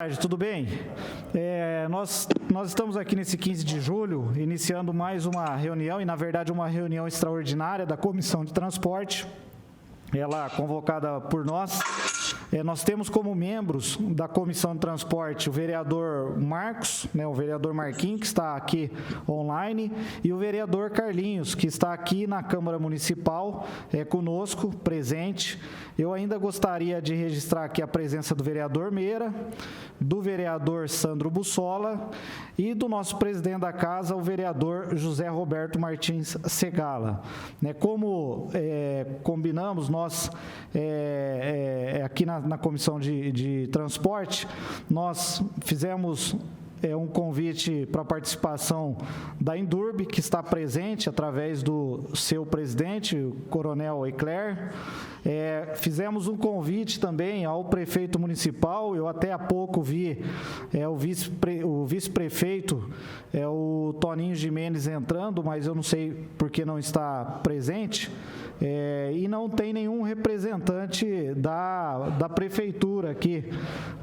Boa tarde, tudo bem? Nós estamos aqui nesse 15 de julho, iniciando mais uma reunião, e na verdade uma reunião extraordinária da Comissão de Transporte, ela convocada por nós. Nós temos como membros da Comissão de Transporte o vereador Marcos, o vereador Marquinhos, que está aqui online, e o vereador Carlinhos, que está aqui na Câmara Municipal, conosco, presente. Eu ainda gostaria de registrar aqui a presença do vereador Meira, do vereador Sandro Bussola e do nosso presidente da casa, o vereador José Roberto Martins Segala. Como combinamos, nós aqui na Comissão de Transporte, nós fizemos um convite para a participação da Indurb, que está presente através do seu presidente, o Coronel Eclair. Fizemos um convite também ao prefeito municipal. Eu até há pouco vi o vice-prefeito, o Toninho Gimenez, entrando, mas eu não sei por que não está presente. E não tem nenhum representante da prefeitura aqui.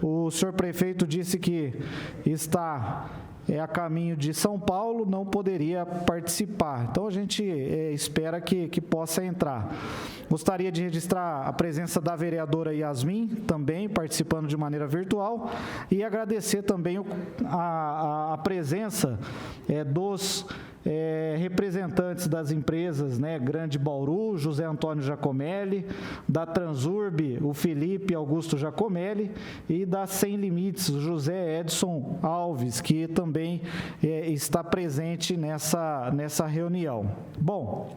O senhor prefeito disse que está a caminho de São Paulo, não poderia participar. Então, a gente espera que possa entrar. Gostaria de registrar a presença da vereadora Yasmin, também participando de maneira virtual, e agradecer também a presença dos representantes das empresas, Grande Bauru, José Antônio Giacomelli, da Transurb, o Felipe Augusto Giacomelli, e da Sem Limites, o José Edson Alves, que também está presente nessa reunião. Bom,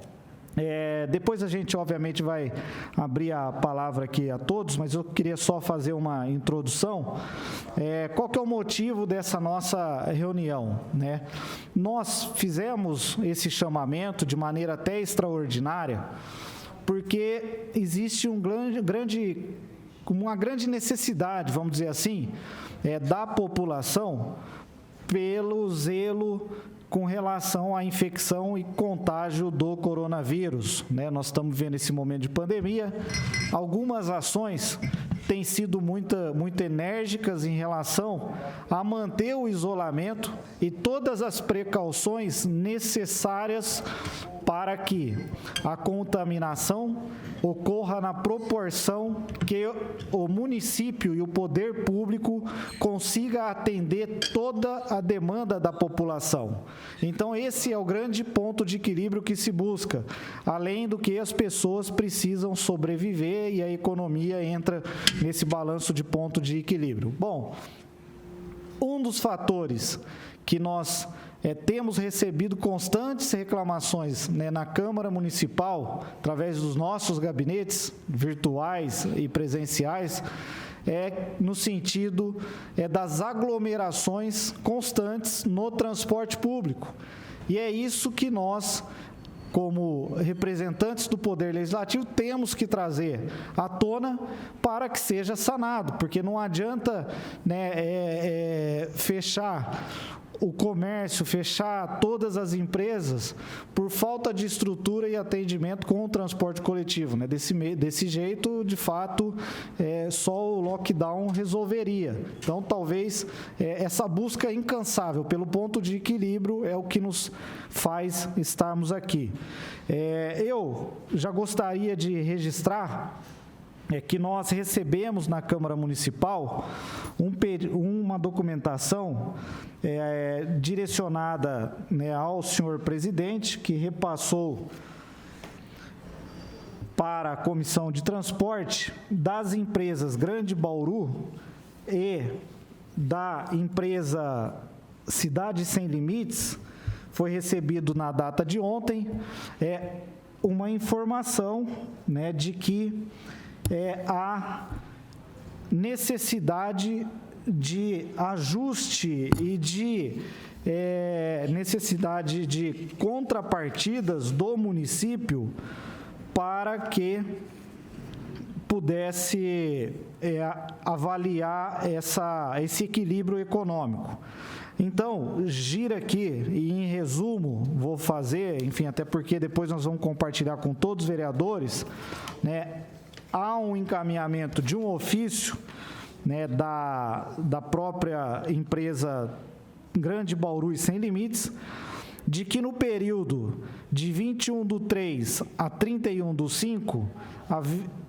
depois a gente, obviamente, vai abrir a palavra aqui a todos, mas eu queria só fazer uma introdução. Qual que é o motivo dessa nossa reunião, Nós fizemos esse chamamento de maneira até extraordinária, porque existe uma grande necessidade, vamos dizer assim, da população pelo zelo com relação à infecção e contágio do coronavírus. Nós estamos vivendo esse momento de pandemia. Algumas ações têm sido muito enérgicas em relação a manter o isolamento e todas as precauções necessárias para que a contaminação ocorra na proporção que o município e o poder público consiga atender toda a demanda da população. Então, esse é o grande ponto de equilíbrio que se busca, além do que as pessoas precisam sobreviver e a economia entra nesse balanço de ponto de equilíbrio. Bom, um dos fatores que nós temos recebido constantes reclamações na Câmara Municipal, através dos nossos gabinetes virtuais e presenciais, no sentido das aglomerações constantes no transporte público. E é isso que nós, como representantes do Poder Legislativo, temos que trazer à tona para que seja sanado, porque não adianta fechar o comércio, fechar todas as empresas por falta de estrutura e atendimento com o transporte coletivo. Desse jeito, de fato, só o lockdown resolveria. Então, talvez essa busca incansável pelo ponto de equilíbrio é o que nos faz estarmos aqui. Eu já gostaria de registrar que nós recebemos na Câmara Municipal uma documentação direcionada ao senhor presidente, que repassou para a Comissão de Transporte das empresas Grande Bauru e da empresa Cidade Sem Limites. Foi recebido na data de ontem uma informação de que há necessidade de ajuste e de necessidade de contrapartidas do município para que pudesse avaliar esse equilíbrio econômico. Então, gira aqui, e em resumo, vou fazer, enfim, até porque depois nós vamos compartilhar com todos os vereadores, há um encaminhamento de um ofício né, da própria empresa Grande Bauru e Sem Limites, de que no período de 21/3 a 31/5,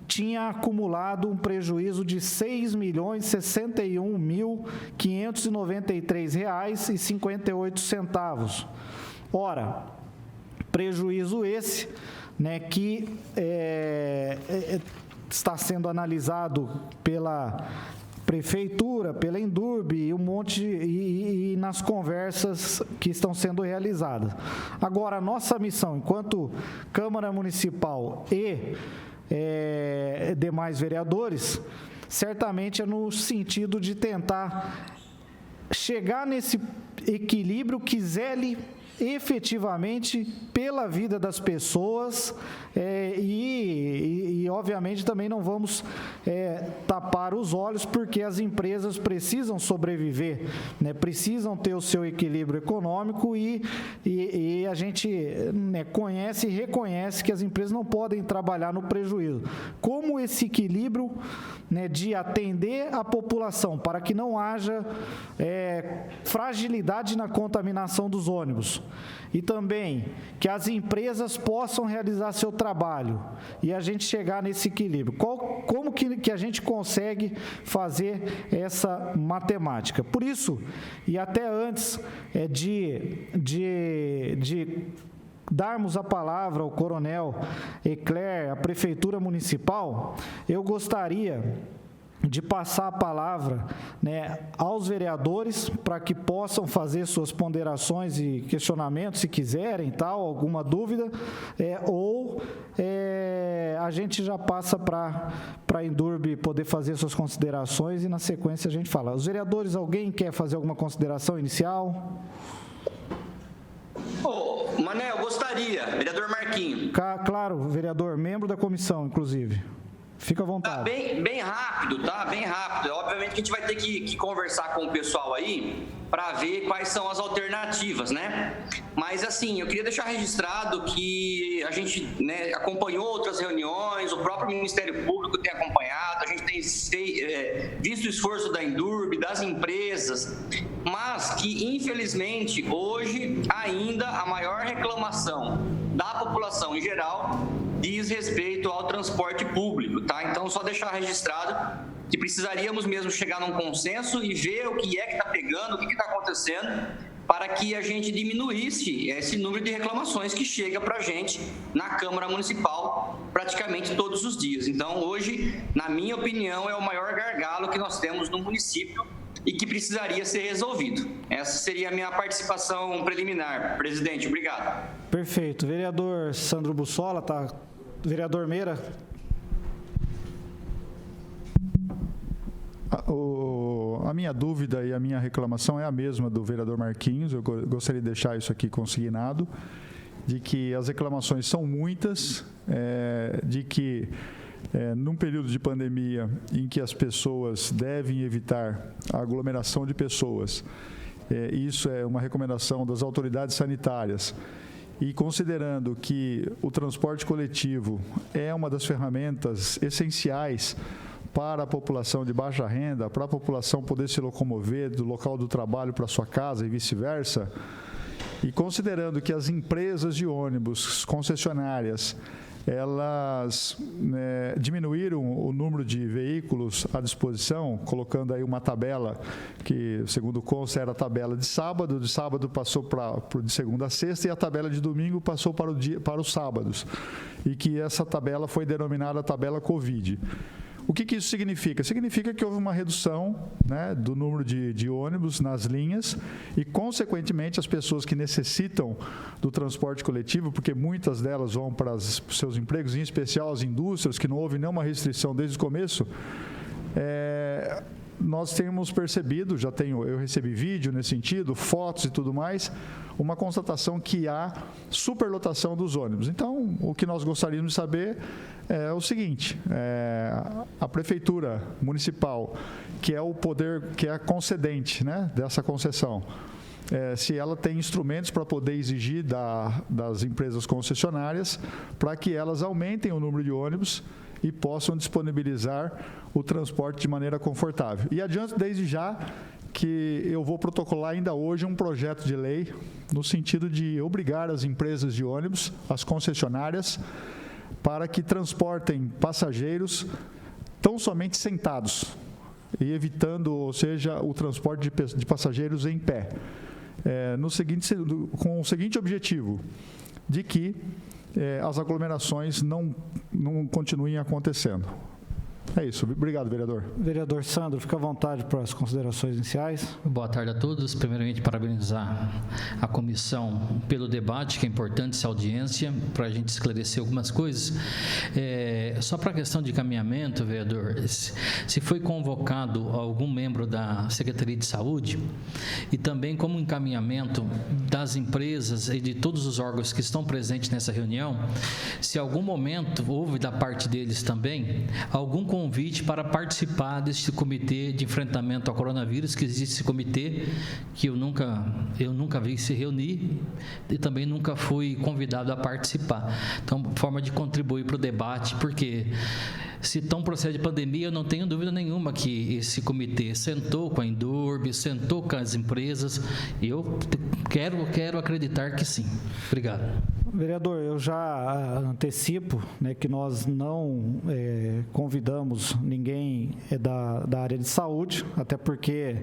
tinha acumulado um prejuízo de R$ 6.061.593,58. Ora, prejuízo esse, né, que está sendo analisado pela Prefeitura, pela Indurb e nas conversas que estão sendo realizadas. Agora, a nossa missão, enquanto Câmara Municipal e demais vereadores, certamente é no sentido de tentar chegar nesse equilíbrio que zele efetivamente pela vida das pessoas e obviamente também não vamos tapar os olhos, porque as empresas precisam sobreviver, né? Precisam ter o seu equilíbrio econômico e a gente, né, conhece e reconhece que as empresas não podem trabalhar no prejuízo. Como esse equilíbrio, né, de atender a população para que não haja fragilidade na contaminação dos ônibus e também que as empresas possam realizar seu trabalho e a gente chegar nesse equilíbrio. Como que a gente consegue fazer essa matemática? Por isso, e até antes de darmos a palavra ao Coronel Ecler, à Prefeitura Municipal, eu gostaria de passar a palavra, né, aos vereadores para que possam fazer suas ponderações e questionamentos, se quiserem, tal, alguma dúvida, ou a gente já passa para a Indurb poder fazer suas considerações e na sequência a gente fala. Os vereadores, alguém quer fazer alguma consideração inicial? Manel, gostaria. Vereador Marquinho. Claro, vereador, membro da comissão, inclusive. Fica à vontade. Tá bem rápido, tá? Bem rápido. Obviamente que a gente vai ter que conversar com o pessoal aí para ver quais são as alternativas, né? Mas, assim, eu queria deixar registrado que a gente, né, acompanhou outras reuniões, o próprio Ministério Público tem acompanhado, a gente tem visto o esforço da Indurb, das empresas, mas que, infelizmente, hoje ainda a maior reclamação da população em geral diz respeito ao transporte público, tá? Então, só deixar registrado que precisaríamos mesmo chegar num consenso e ver o que é que está pegando, o que está acontecendo, para que a gente diminuísse esse número de reclamações que chega para a gente na Câmara Municipal praticamente todos os dias. Então, hoje, na minha opinião, é o maior gargalo que nós temos no município e que precisaria ser resolvido. Essa seria a minha participação preliminar. Presidente, obrigado. Perfeito. Vereador Sandro Bussola, tá? Vereador Meira. A minha dúvida e a minha reclamação é a mesma do vereador Marquinhos. Eu gostaria de deixar isso aqui consignado, de que as reclamações são muitas, de que num período de pandemia em que as pessoas devem evitar a aglomeração de pessoas, isso é uma recomendação das autoridades sanitárias, e considerando que o transporte coletivo é uma das ferramentas essenciais para a população de baixa renda, para a população poder se locomover do local do trabalho para a sua casa e vice-versa, e considerando que as empresas de ônibus concessionárias, elas diminuíram o número de veículos à disposição, colocando aí uma tabela que, segundo consta, era a tabela de sábado passou de segunda a sexta e a tabela de domingo passou para os sábados, e que essa tabela foi denominada tabela Covid. O que isso significa? Significa que houve uma redução, né, do número de ônibus nas linhas e, consequentemente, as pessoas que necessitam do transporte coletivo, porque muitas delas vão para os seus empregos, em especial as indústrias, que não houve nenhuma restrição desde o começo, nós temos percebido, eu recebi vídeo nesse sentido, fotos e tudo mais, uma constatação que há superlotação dos ônibus. Então, o que nós gostaríamos de saber é o seguinte: a Prefeitura Municipal, que é o poder, que é a concedente, né, dessa concessão, se ela tem instrumentos para poder exigir das empresas concessionárias para que elas aumentem o número de ônibus e possam disponibilizar o transporte de maneira confortável. E adianto desde já que eu vou protocolar ainda hoje um projeto de lei no sentido de obrigar as empresas de ônibus, as concessionárias, para que transportem passageiros tão somente sentados e evitando, ou seja, o transporte de passageiros em pé. Com o seguinte objetivo, de que as aglomerações não continuem acontecendo. É isso. Obrigado, vereador. Vereador Sandro, fica à vontade para as considerações iniciais. Boa tarde a todos. Primeiramente, parabenizar a comissão pelo debate, que é importante essa audiência, para a gente esclarecer algumas coisas. Só para a questão de encaminhamento, vereador, se foi convocado algum membro da Secretaria de Saúde e também como encaminhamento das empresas e de todos os órgãos que estão presentes nessa reunião, se em algum momento houve da parte deles também algum convite para participar desse comitê de enfrentamento ao coronavírus, que existe esse comitê, que eu nunca vi se reunir e também nunca fui convidado a participar. Então, forma de contribuir para o debate, porque se estão processo de pandemia, eu não tenho dúvida nenhuma que esse comitê sentou com a Indurb, sentou com as empresas, e eu quero acreditar que sim. Obrigado. Vereador, eu já antecipo, né, que nós não convidamos ninguém da área de saúde, até porque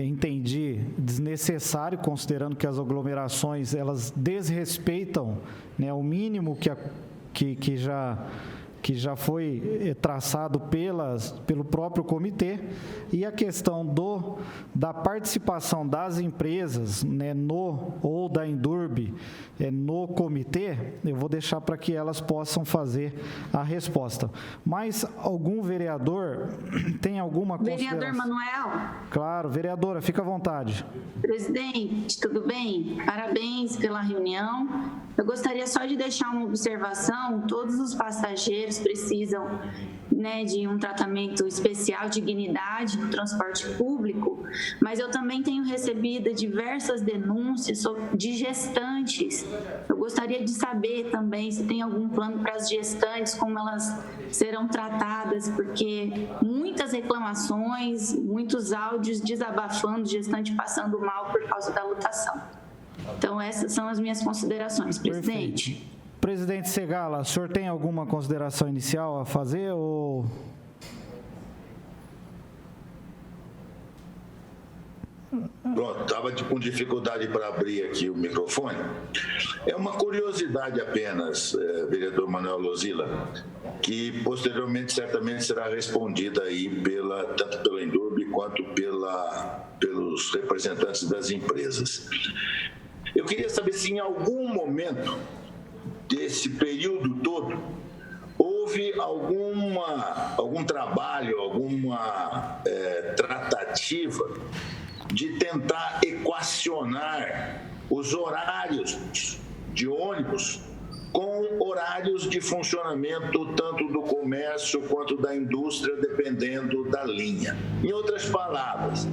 entendi desnecessário, considerando que as aglomerações elas desrespeitam, né, o mínimo que já foi traçado pelo próprio comitê, e a questão da participação das empresas, né, ou da Indurb no comitê, eu vou deixar para que elas possam fazer a resposta. Mas algum vereador tem alguma consideração? Vereador Manuel? Claro, vereadora, fica à vontade. Presidente, tudo bem? Parabéns pela reunião. Eu gostaria só de deixar uma observação: todos os passageiros precisam, né, de um tratamento especial, dignidade no transporte público, mas eu também tenho recebido diversas denúncias de gestantes. Eu gostaria de saber também se tem algum plano para as gestantes, como elas serão tratadas, porque muitas reclamações, muitos áudios desabafando, gestante passando mal por causa da lotação. Então, essas são as minhas considerações, presidente. Perfeito. Presidente Segala, o senhor tem alguma consideração inicial a fazer ou... Pronto, estava com dificuldade para abrir aqui o microfone. É uma curiosidade apenas, vereador Manuel Lozila, que posteriormente certamente será respondida aí tanto pela Indurb quanto pelos representantes das empresas. Eu queria saber se em algum momento desse período todo houve algum trabalho, alguma tratativa de tentar equacionar os horários de ônibus com horários de funcionamento tanto do comércio quanto da indústria, dependendo da linha. Em outras palavras,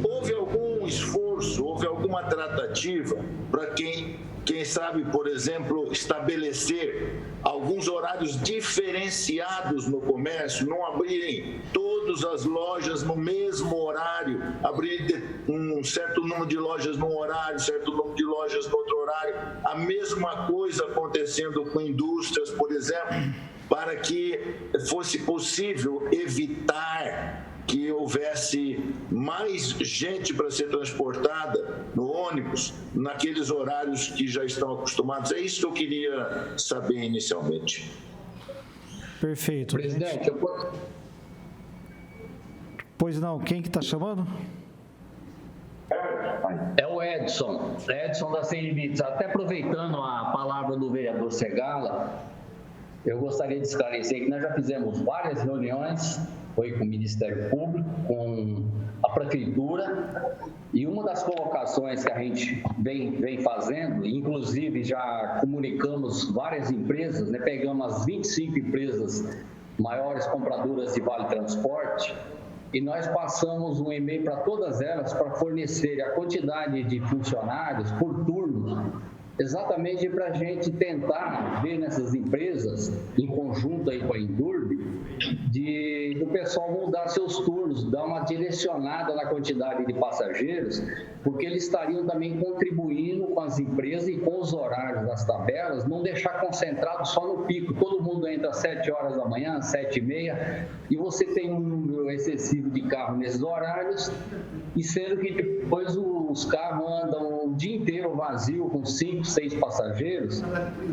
houve algum esforço, houve alguma tratativa para quem sabe, por exemplo, estabelecer alguns horários diferenciados no comércio, não abrirem todas as lojas no mesmo horário, abrir um certo número de lojas num horário, certo número de lojas no outro horário, a mesma coisa acontecendo com indústrias, por exemplo, para que fosse possível evitar que houvesse mais gente para ser transportada no ônibus naqueles horários que já estão acostumados. É isso que eu queria saber inicialmente. Perfeito. Presidente, Pois não, quem que está chamando? É o Edson da Sem Limites. Até aproveitando a palavra do vereador Segala, eu gostaria de esclarecer que nós já fizemos várias reuniões, foi com o Ministério Público, com a Prefeitura, e uma das colocações que a gente vem fazendo, inclusive já comunicamos várias empresas, né, pegamos as 25 empresas maiores compradoras de Vale Transporte, e nós passamos um e-mail para todas elas para fornecer a quantidade de funcionários por turno exatamente para a gente tentar ver nessas empresas, em conjunto aí com a Indurb, do pessoal mudar seus turnos, dar uma direcionada na quantidade de passageiros, porque eles estariam também contribuindo com as empresas e com os horários das tabelas, não deixar concentrado só no pico. Todo mundo entra às 7 horas da manhã, 7h30, e você tem um número excessivo de carro nesses horários, e sendo que depois os carros andam o dia inteiro vazio, com 5, 6 passageiros,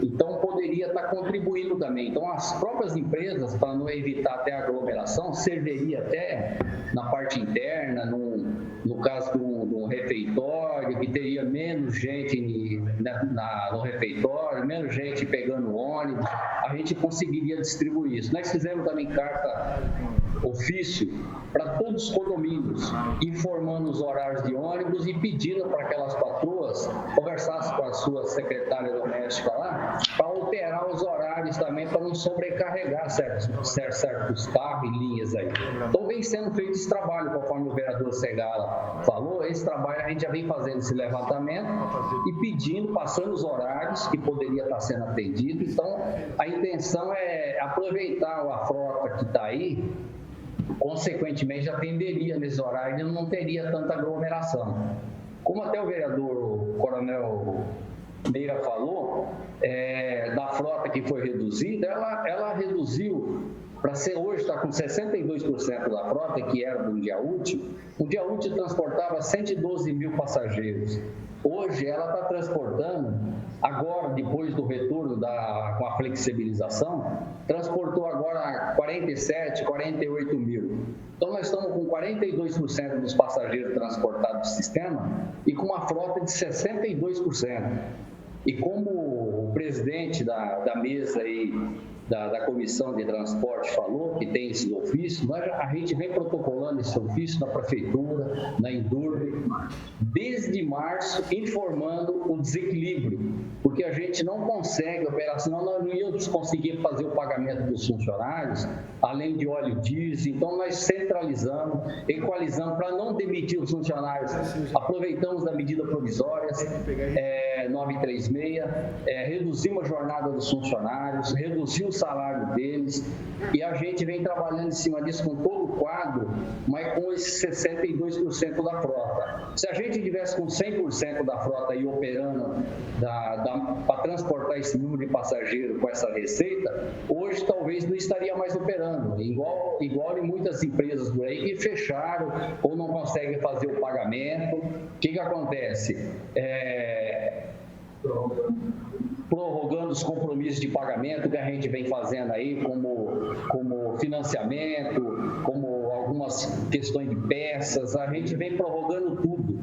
então poderia estar contribuindo também. Então, as próprias empresas, para não evitar até a aglomeração, serviria até na parte interna, no caso de um refeitório, que teria menos gente no refeitório, menos gente pegando ônibus, a gente conseguiria distribuir isso. Nós fizemos também carta ofício para todos os condomínios, informando os horários de ônibus e pedindo para aquelas patroas conversassem com a sua secretária doméstica lá, para alterar os horários também, para não sobrecarregar certos carros e linhas aí. Então vem sendo feito esse trabalho, conforme o vereador Segala falou, esse trabalho a gente já vem fazendo esse levantamento e pedindo, passando os horários que poderia estar sendo atendido. Então a intenção é aproveitar a frota que está aí, consequentemente atenderia nesse horário e não teria tanta aglomeração. Como até o vereador Coronel Meira falou, da frota que foi reduzida, ela reduziu para ser hoje, está com 62% da frota, que era do dia útil. O dia útil transportava 112 mil passageiros. Hoje ela está transportando, agora depois do retorno com a flexibilização, transportou agora 47, 48 mil. Então nós estamos com 42% dos passageiros transportados do sistema e com uma frota de 62%. E como o presidente da mesa aí, da Comissão de Transporte falou, que tem esses ofícios, a gente vem protocolando esse ofício na Prefeitura, na Indurb, desde março, informando o desequilíbrio, porque a gente não consegue operar, senão nós não íamos conseguir fazer o pagamento dos funcionários, além de óleo diesel. Então nós centralizamos, equalizamos, para não demitir os funcionários, aproveitamos da medida provisória 936, reduzimos a jornada dos funcionários, reduzimos o salário deles, e a gente vem trabalhando em cima disso com todo o quadro, mas com esses 62% da frota. Se a gente tivesse com 100% da frota aí operando para transportar esse número de passageiros com essa receita, hoje talvez não estaria mais operando, igual em muitas empresas por aí que fecharam ou não conseguem fazer o pagamento. O que acontece? Prorrogando os compromissos de pagamento que a gente vem fazendo aí, como financiamento, como algumas questões de peças, a gente vem prorrogando tudo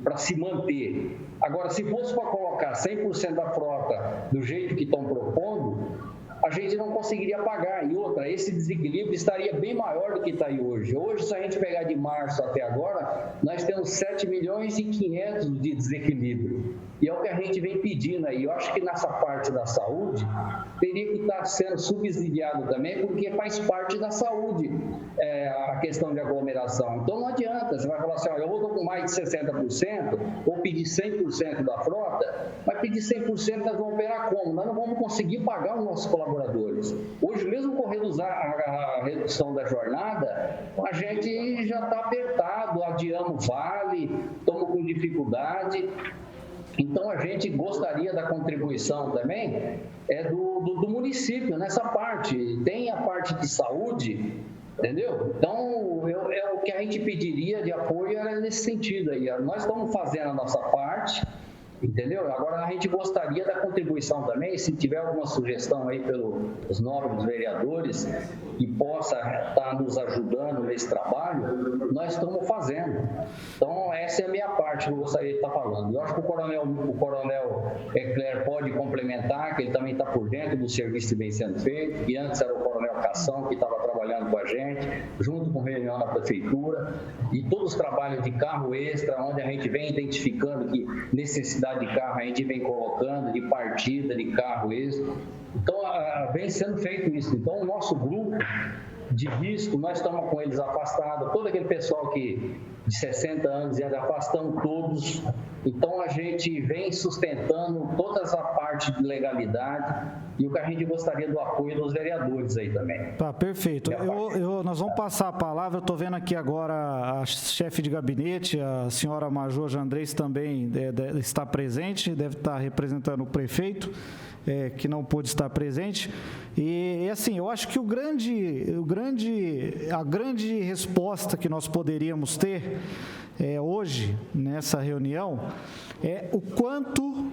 para se manter. Agora, se fosse para colocar 100% da frota do jeito que estão propondo, a gente não conseguiria pagar. E outra, esse desequilíbrio estaria bem maior do que está aí hoje. Hoje, se a gente pegar de março até agora, nós temos 7 milhões e 500 de desequilíbrio. E é o que a gente vem pedindo aí. Eu acho que nessa parte da saúde, teria que estar sendo subsidiado também, porque faz parte da saúde a questão de aglomeração. Então não adianta, você vai falar assim, olha, eu vou com mais de 60%, ou pedir 100% da frota, mas pedir 100% nós vamos operar como? Nós não vamos conseguir pagar os nossos colaboradores. Hoje, mesmo com a redução da jornada, a gente já está apertado, adiamos vale, estamos com dificuldade. Então, a gente gostaria da contribuição também do município nessa parte. Tem a parte de saúde, entendeu? Então, o que a gente pediria de apoio era nesse sentido aí. Nós estamos fazendo a nossa parte, entendeu? Agora, a gente gostaria da contribuição também, se tiver alguma sugestão aí pelos nobres vereadores que possa estar nos ajudando nesse trabalho, nós estamos fazendo. Então, essa é a minha parte que eu gostaria de estar falando. Eu acho que o coronel Ecler pode complementar, que ele também está por dentro do serviço que vem sendo feito, e antes era o coronel Cação, que estava trabalhando com a gente, junto com reunião na prefeitura, e todos os trabalhos de carro extra, onde a gente vem identificando que necessidade de carro a gente vem colocando, de partida de carro extra. Então, vem sendo feito isso. Então, o nosso grupo, de risco, nós estamos com eles afastados, todo aquele pessoal que de 60 anos já afastamos todos. Então a gente vem sustentando toda essa parte de legalidade e o que a gente gostaria do apoio dos vereadores aí também. Tá, perfeito. Nós vamos passar a palavra, eu estou vendo aqui agora a chefe de gabinete, a senhora Major Jandrez também está presente, deve estar representando o prefeito, que não pôde estar presente. E assim, eu acho que a grande resposta que nós poderíamos ter hoje, nessa reunião, é o quanto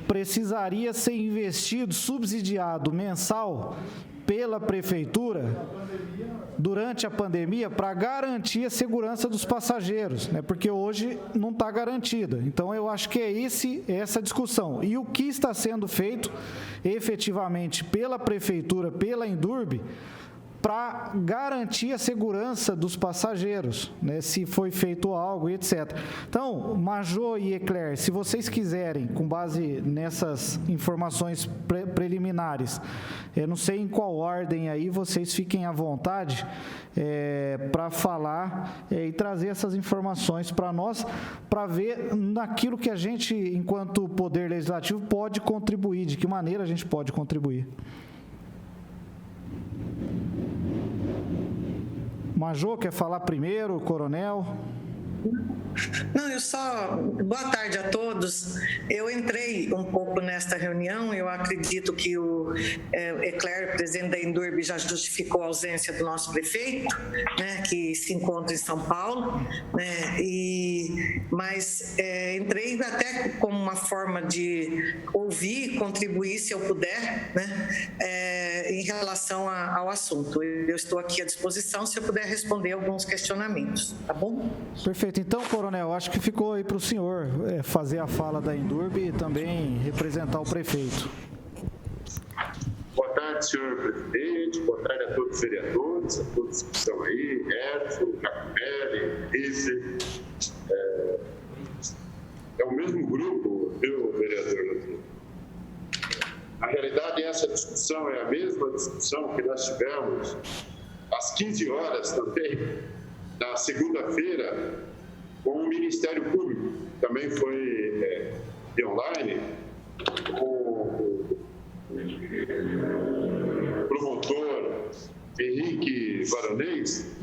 precisaria ser investido, subsidiado mensal pela prefeitura durante a pandemia para garantir a segurança dos passageiros, né? Porque hoje não está garantida. Então, eu acho que é essa discussão. E o que está sendo feito efetivamente pela prefeitura, pela Indurb, para garantir a segurança dos passageiros, né, se foi feito algo e etc. Então, Major e Eclair, se vocês quiserem, com base nessas informações preliminares, eu não sei em qual ordem aí, vocês fiquem à vontade para falar e trazer essas informações para nós, para ver naquilo que a gente, enquanto Poder Legislativo, pode contribuir, de que maneira a gente pode contribuir. Major, quer falar primeiro, coronel? Não, boa tarde a todos. Eu entrei um pouco nesta reunião, eu acredito que o Eclair, presidente da Indurb, já justificou a ausência do nosso prefeito, né, que se encontra em São Paulo, né, mas entrei até como uma forma de ouvir, contribuir, se eu puder, né, em relação ao assunto. Eu estou aqui à disposição, se eu puder responder alguns questionamentos, tá bom? Perfeito. Então, coronel, acho que ficou aí para o senhor fazer a fala da Indurb e também representar o prefeito. Boa tarde, senhor presidente, boa tarde a todos os vereadores, a todos que estão aí, Edson, Jacopelli, Rize. É o mesmo grupo, viu, vereador? Na realidade, essa discussão é a mesma discussão que nós tivemos às 15 horas também, na segunda-feira, com o Ministério Público. Também foi online, o promotor Henrique Varonês.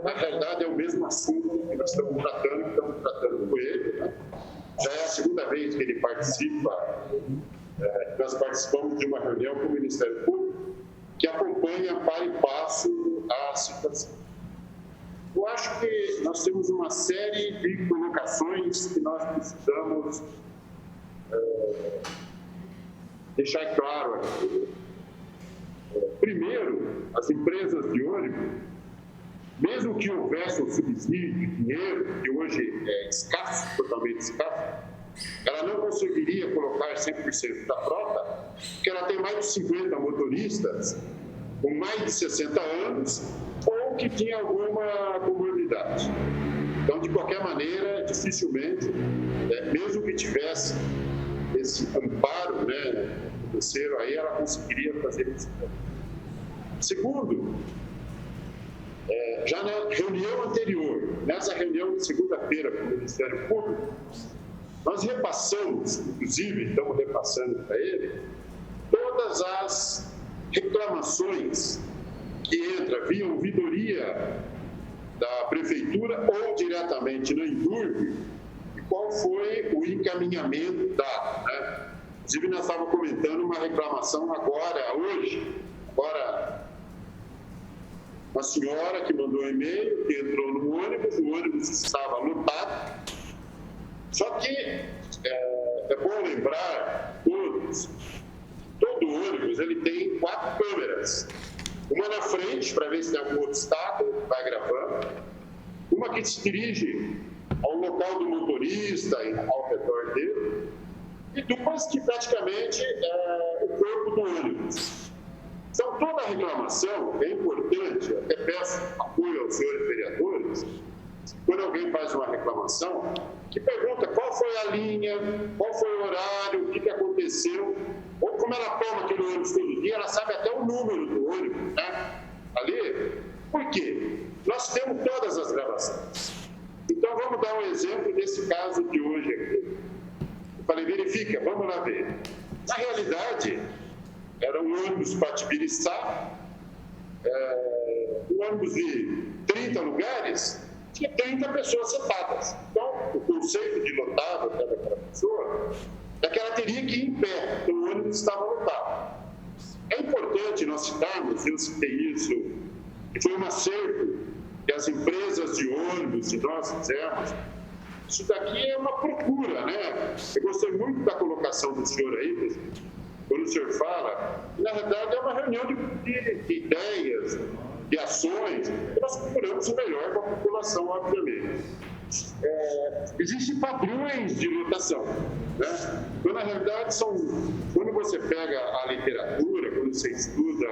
Na realidade, é o mesmo assunto que nós estamos tratando com ele. Né? Já é a segunda vez que ele participa. Nós participamos de uma reunião com o Ministério Público que acompanha para e passo a situação. Eu acho que nós temos uma série de colocações que nós precisamos deixar claro aqui. Primeiro, as empresas de ônibus, mesmo que houvesse um subsídio de dinheiro, que hoje é escasso, totalmente escasso, ela não conseguiria colocar 100% da frota, porque ela tem mais de 50 motoristas com mais de 60 anos ou que tinha alguma comorbidade. Então, de qualquer maneira, dificilmente, mesmo que tivesse esse amparo, né, financeiro, aí ela conseguiria fazer isso. Segundo, já na reunião anterior, nessa reunião de segunda-feira com o Ministério Público, nós repassamos, inclusive, estamos repassando para ele, todas as reclamações que entra via ouvidoria da Prefeitura ou diretamente na Indurb, e qual foi o encaminhamento dado, né? Inclusive, nós estávamos comentando uma reclamação hoje, uma senhora que mandou um e-mail, que entrou no ônibus, o ônibus estava lotado, só que é bom lembrar todo ônibus ele tem 4 câmeras. Uma na frente, para ver se tem algum obstáculo, vai gravando. Uma que se dirige ao local do motorista, ao redor dele. E 2 que praticamente é o corpo do ônibus. Então, toda reclamação é importante, eu até peço apoio aos senhores vereadores, quando alguém faz uma reclamação, que pergunta qual foi a linha, qual foi o horário, o que aconteceu, ou como ela toma aquele ônibus todo dia, ela sabe até o número do ônibus, né? ali. Por quê? Nós temos todas as gravações. Então, vamos dar um exemplo desse caso de hoje aqui. Eu falei, verifica, vamos lá ver. Na realidade, era um ônibus para Tibiriçá, um ônibus de 30 lugares, tinha 30 pessoas sentadas. Então, o conceito de lotado daquela pessoa é que ela teria que ir em pé, porque o ônibus estava lotado. É importante nós citarmos, eu citei isso, que foi um acerto que as empresas de ônibus e nós fizemos. Isso daqui é uma procura, né? Eu gostei muito da colocação do senhor aí, presidente, quando o senhor fala, que, na verdade, é uma reunião de ideias, de ações, que nós procuramos o melhor para a população, obviamente. Existem padrões de lotação, né? Então, na realidade, quando você pega a literatura, quando você estuda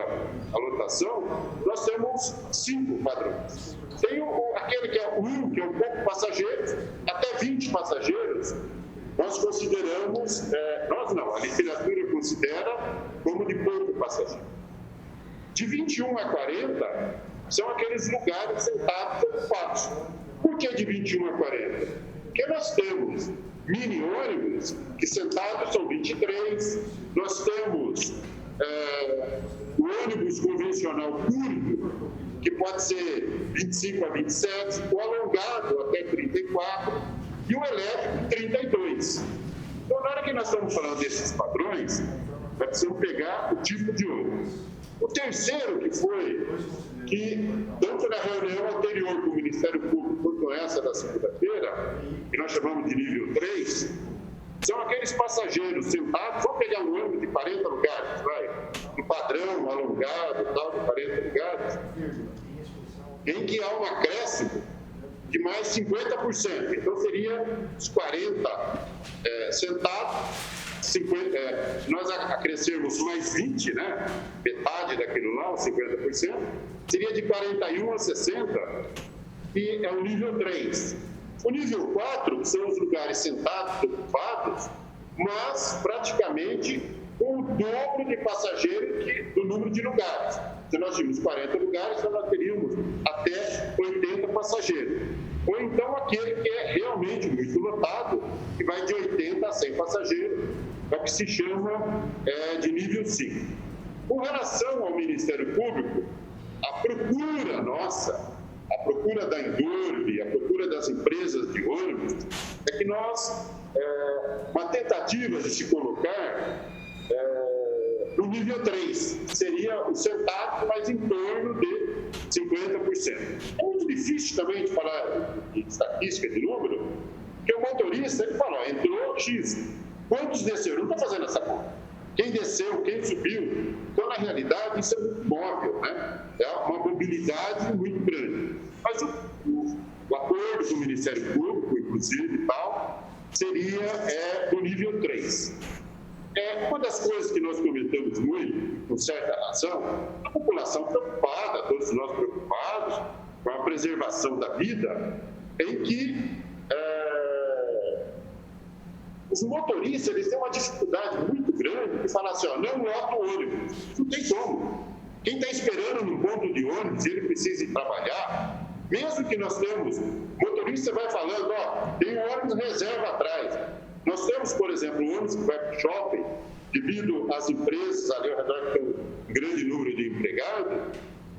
a lotação, nós temos 5 padrões. Tem aquele que é que é um pouco passageiros, até 20 passageiros, nós consideramos, a literatura considera como de pouco passageiro. De 21 a 40, são aqueles lugares sentados ocupados. Por que de 21 a 40? Porque nós temos mini ônibus, que sentados são 23, nós temos o ônibus convencional curto, que pode ser 25 a 27, o alongado até 34 e o elétrico 32. Então, na hora que nós estamos falando desses padrões, nós precisamos pegar o tipo de ônibus. O terceiro que foi que, tanto na reunião anterior com o Ministério Público quanto essa da segunda-feira, que nós chamamos de nível 3, são aqueles passageiros sentados, vamos pegar um ônibus de 40 lugares, um padrão alongado, tal, de 40 lugares, em que há um acréscimo de mais 50%. Então, seria os 40 sentados, 50, nós acrescermos mais 20, né? Metade daquilo lá, os 50%, seria de 41 a 60, que é o nível 3. O nível 4 são os lugares sentados, ocupados, mas praticamente com o dobro de passageiros do número de lugares. Se nós tínhamos 40 lugares, então nós teríamos até 80 passageiros. Ou então aquele que é realmente muito lotado, que vai de 80 a 100 passageiros, é o que se chama de nível 5. Com relação ao Ministério Público, a procura nossa, a procura da Endurb, a procura das empresas de ônibus, é que nós, uma tentativa de se colocar no nível 3, seria o sentado, mas em torno de 50%. É muito difícil também de falar de estatística, de número, porque o motorista, ele fala, entrou X, quantos desceram? Não estou fazendo essa conta. Quem desceu, quem subiu. Então, na realidade, isso é muito móvel, né? É uma mobilidade muito grande. Mas o acordo do Ministério Público, inclusive, e tal, seria do nível 3. Uma das coisas que nós comentamos muito, com certa razão, a população preocupada, todos nós preocupados com a preservação da vida, em que os motoristas eles têm uma dificuldade muito grande de falar assim, não lota o ônibus. Não tem como. Quem está esperando num ponto de ônibus, ele precisa ir trabalhar, mesmo que nós temos, o motorista vai falando, tem um ônibus reserva atrás. Nós temos, por exemplo, um ônibus que vai para o shopping, devido às empresas ali ao redor que tem um grande número de empregados,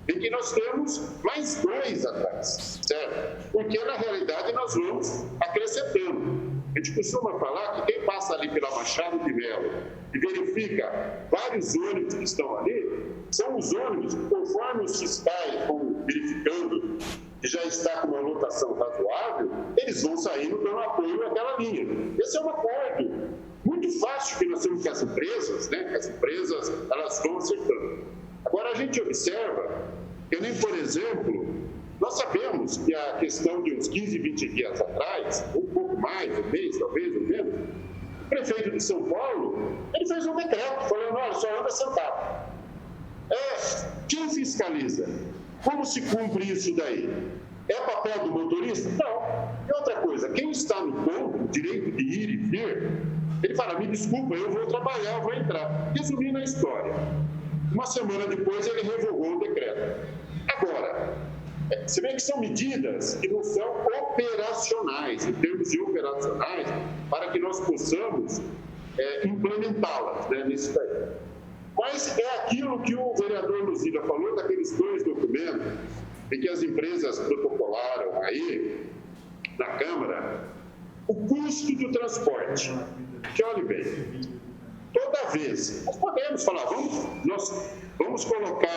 em que nós temos mais 2 atrás, certo? Porque, na realidade, nós vamos acrescentando. A gente costuma falar que quem passa ali pela Machado de Melo e verifica vários ônibus que estão ali, são os ônibus que, conforme os fiscais vão verificando que já está com uma lotação razoável, eles vão saindo dando apoio àquela linha. Esse é um acordo muito fácil que nós temos com as empresas, né? Que as empresas, elas vão acertando. Agora, a gente observa que nem, por exemplo, nós sabemos que a questão de uns 15, 20 dias atrás, um pouco mais, um mês, talvez, ou menos, o prefeito de São Paulo, ele fez um decreto falando, olha, só anda sentado. Quem fiscaliza? Como se cumpre isso daí? É papel do motorista? Não. E outra coisa, quem está no ponto, o direito de ir e vir, ele fala, me desculpa, eu vou trabalhar, eu vou entrar. Resumindo a história, uma semana depois ele revogou o decreto. Agora, você vê que são medidas que não são operacionais, em termos de operacionais, para que nós possamos implementá-las, né, nisso daí. Mas é aquilo que o vereador Luzila falou, daqueles 2 documentos em que as empresas protocolaram aí na Câmara, o custo do transporte. Que olhe bem, toda vez, nós podemos falar, vamos colocar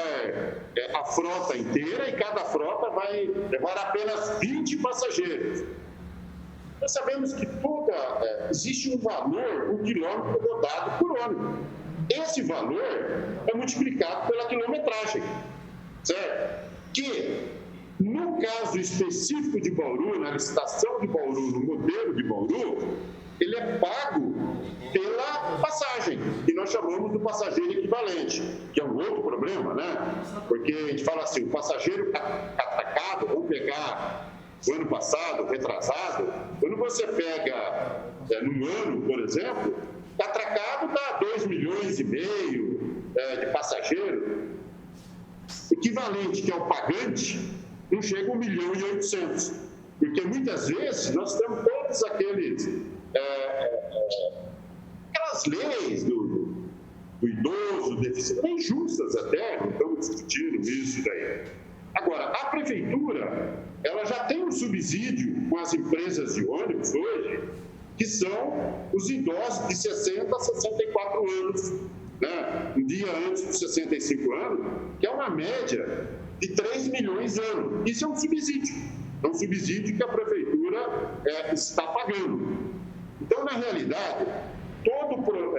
a frota inteira e cada frota vai levar apenas 20 passageiros. Nós sabemos que existe um valor por quilômetro rodado por ônibus. Esse valor é multiplicado pela quilometragem, certo? Que, no caso específico de Bauru, na licitação de Bauru, no modelo de Bauru, ele é pago pela passagem, que nós chamamos do passageiro equivalente, que é um outro problema, né? Porque a gente fala assim, o passageiro atacado, vamos pegar o ano passado, retrasado, quando você pega num ano, por exemplo, atracado dá 2,5 milhões de passageiros, equivalente, que é o pagante, não chega a 1.800.000, porque muitas vezes nós temos todos aquelas leis do idoso, deficiente, injustas até, não estamos discutindo isso daí. Agora, a prefeitura, ela já tem um subsídio com as empresas de ônibus hoje, que são os idosos de 60 a 64 anos, né? Um dia antes dos 65 anos, que é uma média de 3 milhões ano. Isso é um subsídio. É um subsídio que a prefeitura está pagando. Então, na realidade, tudo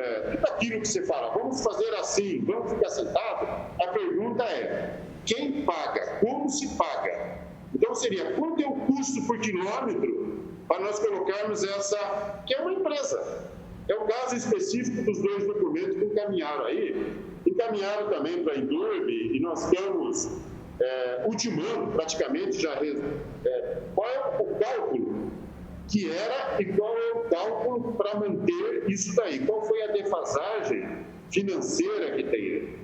aquilo que você fala, vamos fazer assim, vamos ficar sentado, a pergunta é, quem paga? Como se paga? Então, seria, quanto é o custo por quilômetro para nós colocarmos essa, que é uma empresa. É o caso específico dos 2 documentos que encaminharam aí. Encaminharam também para a Endurb e nós estamos ultimando praticamente já qual é o cálculo que era e qual é o cálculo para manter isso daí. Qual foi a defasagem financeira que tem?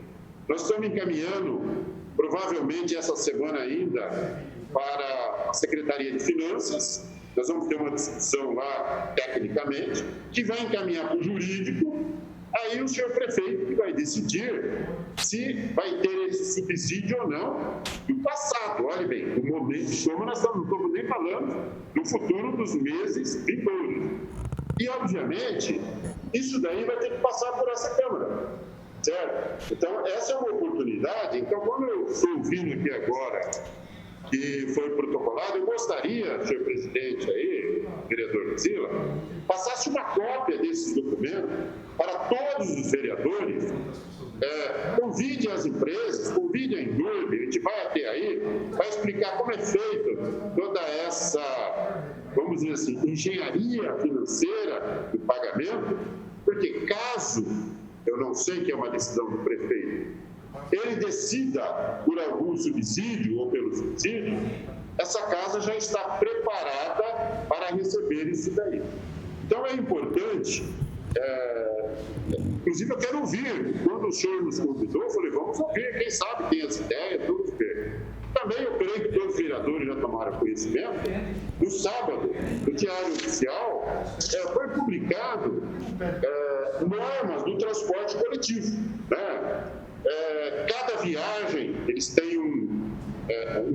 Nós estamos encaminhando, provavelmente essa semana ainda, para a Secretaria de Finanças. Nós vamos ter uma discussão lá, tecnicamente, que vai encaminhar para o jurídico. Aí o senhor prefeito que vai decidir se vai ter esse subsídio ou não do passado. Olha bem, no momento, como nós não estamos nem falando do futuro dos meses vindouros. E, obviamente, isso daí vai ter que passar por essa Câmara, certo? Então, essa é uma oportunidade. Então, quando eu estou ouvindo aqui agora que foi protocolado, eu gostaria, senhor presidente aí, vereador Luzila, passasse uma cópia desses documentos para todos os vereadores, convide as empresas, convide a Endurb, a gente vai até aí, vai explicar como é feita toda essa, vamos dizer assim, engenharia financeira do pagamento, porque caso, eu não sei que é uma decisão do prefeito, ele decida por algum subsídio ou pelo subsídio, essa casa já está preparada para receber isso daí. Então, é importante, inclusive eu quero ouvir, quando o senhor nos convidou, eu falei, vamos ouvir, quem sabe tem essa ideia, tudo que. Também eu creio que todos os vereadores já tomaram conhecimento. No sábado, no Diário Oficial, foi publicado normas do transporte coletivo, né? Cada viagem, eles têm um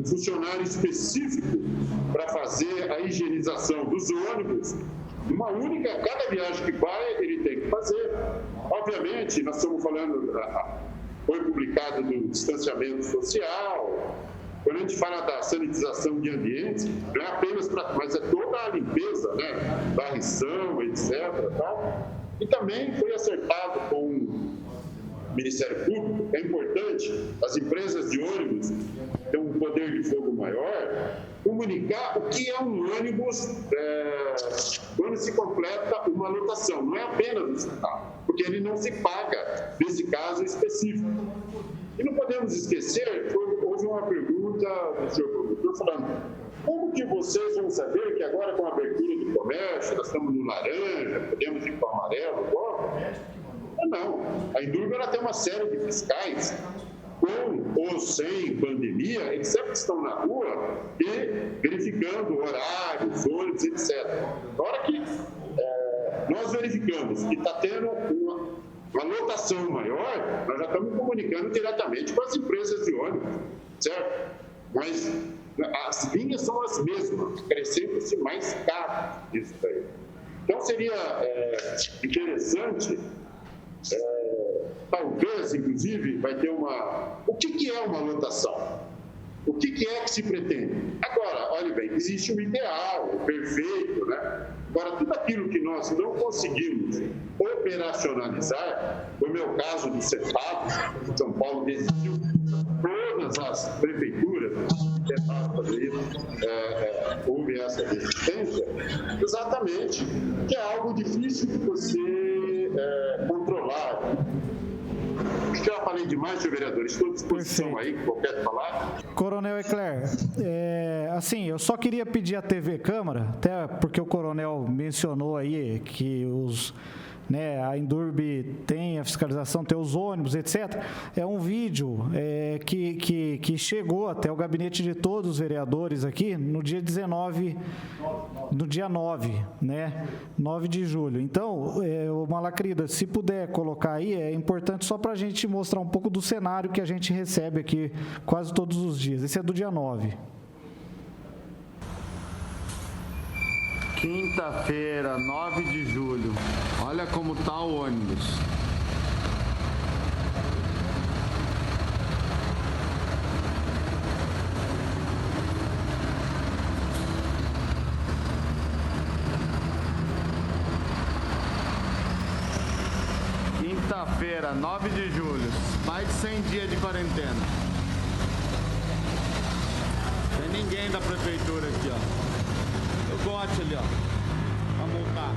funcionário específico para fazer a higienização dos ônibus. Uma única, cada viagem que vai, ele tem que fazer. Obviamente, nós estamos falando, foi publicado do distanciamento social. Quando a gente fala da sanitização de ambientes, não é apenas mas é toda a limpeza, né? Varrição, etc. Tá? E também foi acertado com o Ministério Público, é importante, as empresas de ônibus têm um poder de fogo maior, comunicar o que é um ônibus quando se completa uma lotação, não é apenas o carro, porque ele não se paga nesse caso específico. E não podemos esquecer, houve uma pergunta do senhor produtor falando, como que vocês vão saber que agora com a abertura do comércio, nós estamos no laranja, podemos ir para o amarelo, não. A Endurb ela tem uma série de fiscais com ou sem pandemia, eles sempre estão na rua e verificando horários, ônibus, etc. Na hora que nós verificamos que está tendo uma lotação maior, nós já estamos comunicando diretamente com as empresas de ônibus, certo? Mas as linhas são as mesmas, crescendo-se mais caro isso daí. Então, seria interessante, talvez, inclusive, vai ter uma... O que é uma lotação? O que é que se pretende? Agora, olhe bem, existe um ideal, o perfeito, né? Agora, tudo aquilo que nós não conseguimos operacionalizar, como é o caso do CEPAP, São Paulo decidiu todas as prefeituras tentaram fazer isso, houve essa resistência, exatamente, que é algo difícil de você controlar. Já falei demais, senhor vereador, estou à disposição aí, qualquer palavra. Coronel Ecler, assim, eu só queria pedir à TV Câmara, até porque o coronel mencionou aí que a Indurb tem a fiscalização, tem os ônibus, etc. É um vídeo que chegou até o gabinete de todos os vereadores aqui no dia 9, né? 9 de julho. Então, Malacrida, se puder colocar aí, é importante só para a gente mostrar um pouco do cenário que a gente recebe aqui quase todos os dias. Esse é do dia 9. Quinta-feira, 9 de julho. Olha como está o ônibus. Quinta-feira, 9 de julho. Mais de 100 dias de quarentena. Tem ninguém da prefeitura aqui, ó. Gote ali, ó, pra multar.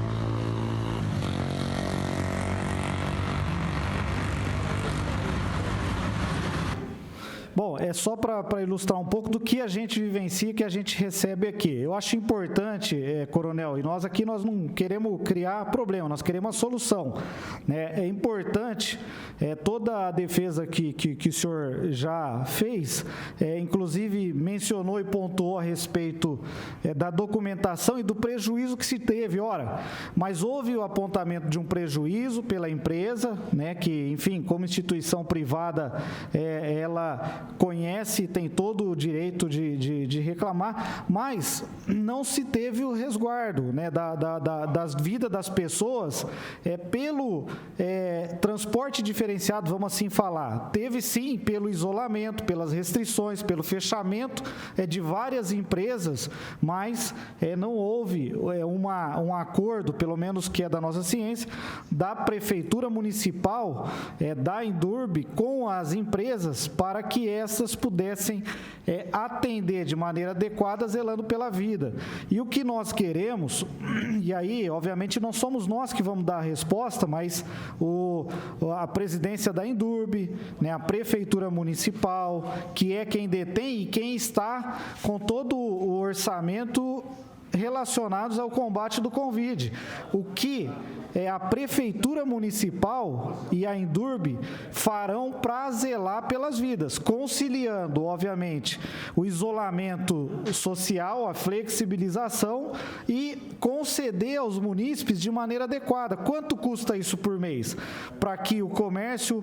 Bom, é só para ilustrar um pouco do que a gente vivencia, que a gente recebe aqui. Eu acho importante, coronel, e nós aqui nós não queremos criar problema, nós queremos uma solução, né? É importante toda a defesa que o senhor já fez, inclusive mencionou e pontuou a respeito da documentação e do prejuízo que se teve. Ora, mas houve o apontamento de um prejuízo pela empresa, né, que, enfim, como instituição privada, ela conhece e tem todo o direito de reclamar, mas não se teve o resguardo, né, das vidas das pessoas pelo transporte diferenciado, vamos assim falar. Teve sim pelo isolamento, pelas restrições, pelo fechamento de várias empresas, mas não houve um acordo, pelo menos que é da nossa ciência, da Prefeitura Municipal, da Indurb, com as empresas para que essas pudessem atender de maneira adequada, zelando pela vida. E o que nós queremos, e aí, obviamente, não somos nós que vamos dar a resposta, mas a presidência da Indurb, né, a Prefeitura Municipal, que é quem detém e quem está com todo o orçamento relacionados ao combate do Covid. O que a Prefeitura Municipal e a Indurb farão para zelar pelas vidas, conciliando, obviamente, o isolamento social, a flexibilização e conceder aos munícipes de maneira adequada. Quanto custa isso por mês? Para que o comércio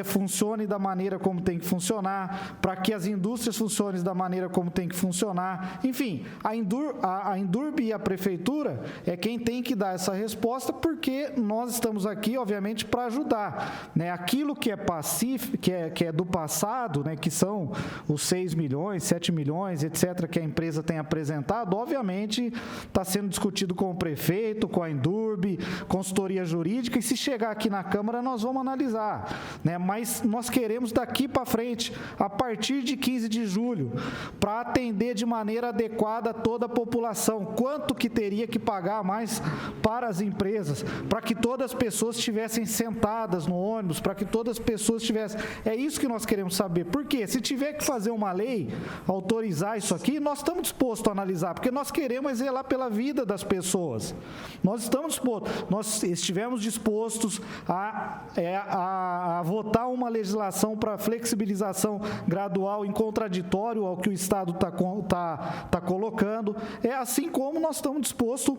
funcione da maneira como tem que funcionar, para que as indústrias funcionem da maneira como tem que funcionar. Enfim, a Indurb e a Prefeitura é quem tem que dar essa resposta, porque nós estamos aqui, obviamente, para ajudar, né? Aquilo que é pacífico, que é do passado, né, que são os 6 milhões, 7 milhões, etc., que a empresa tem apresentado, obviamente, está sendo discutido com o prefeito, com a Indurb, consultoria jurídica, e se chegar aqui na Câmara, nós vamos analisar, né? Mas nós queremos daqui para frente, a partir de 15 de julho, para atender de maneira adequada toda a população. população, quanto que teria que pagar mais para as empresas, para que todas as pessoas estivessem sentadas no ônibus, para que todas as pessoas estivessem... É isso que nós queremos saber. Por quê? Se tiver que fazer uma lei, autorizar isso aqui, nós estamos dispostos a analisar, porque nós queremos zelar pela vida das pessoas. Nós estamos dispostos, nós estivemos dispostos a votar uma legislação para flexibilização gradual em contraditório ao que o Estado está colocando, assim como nós estamos dispostos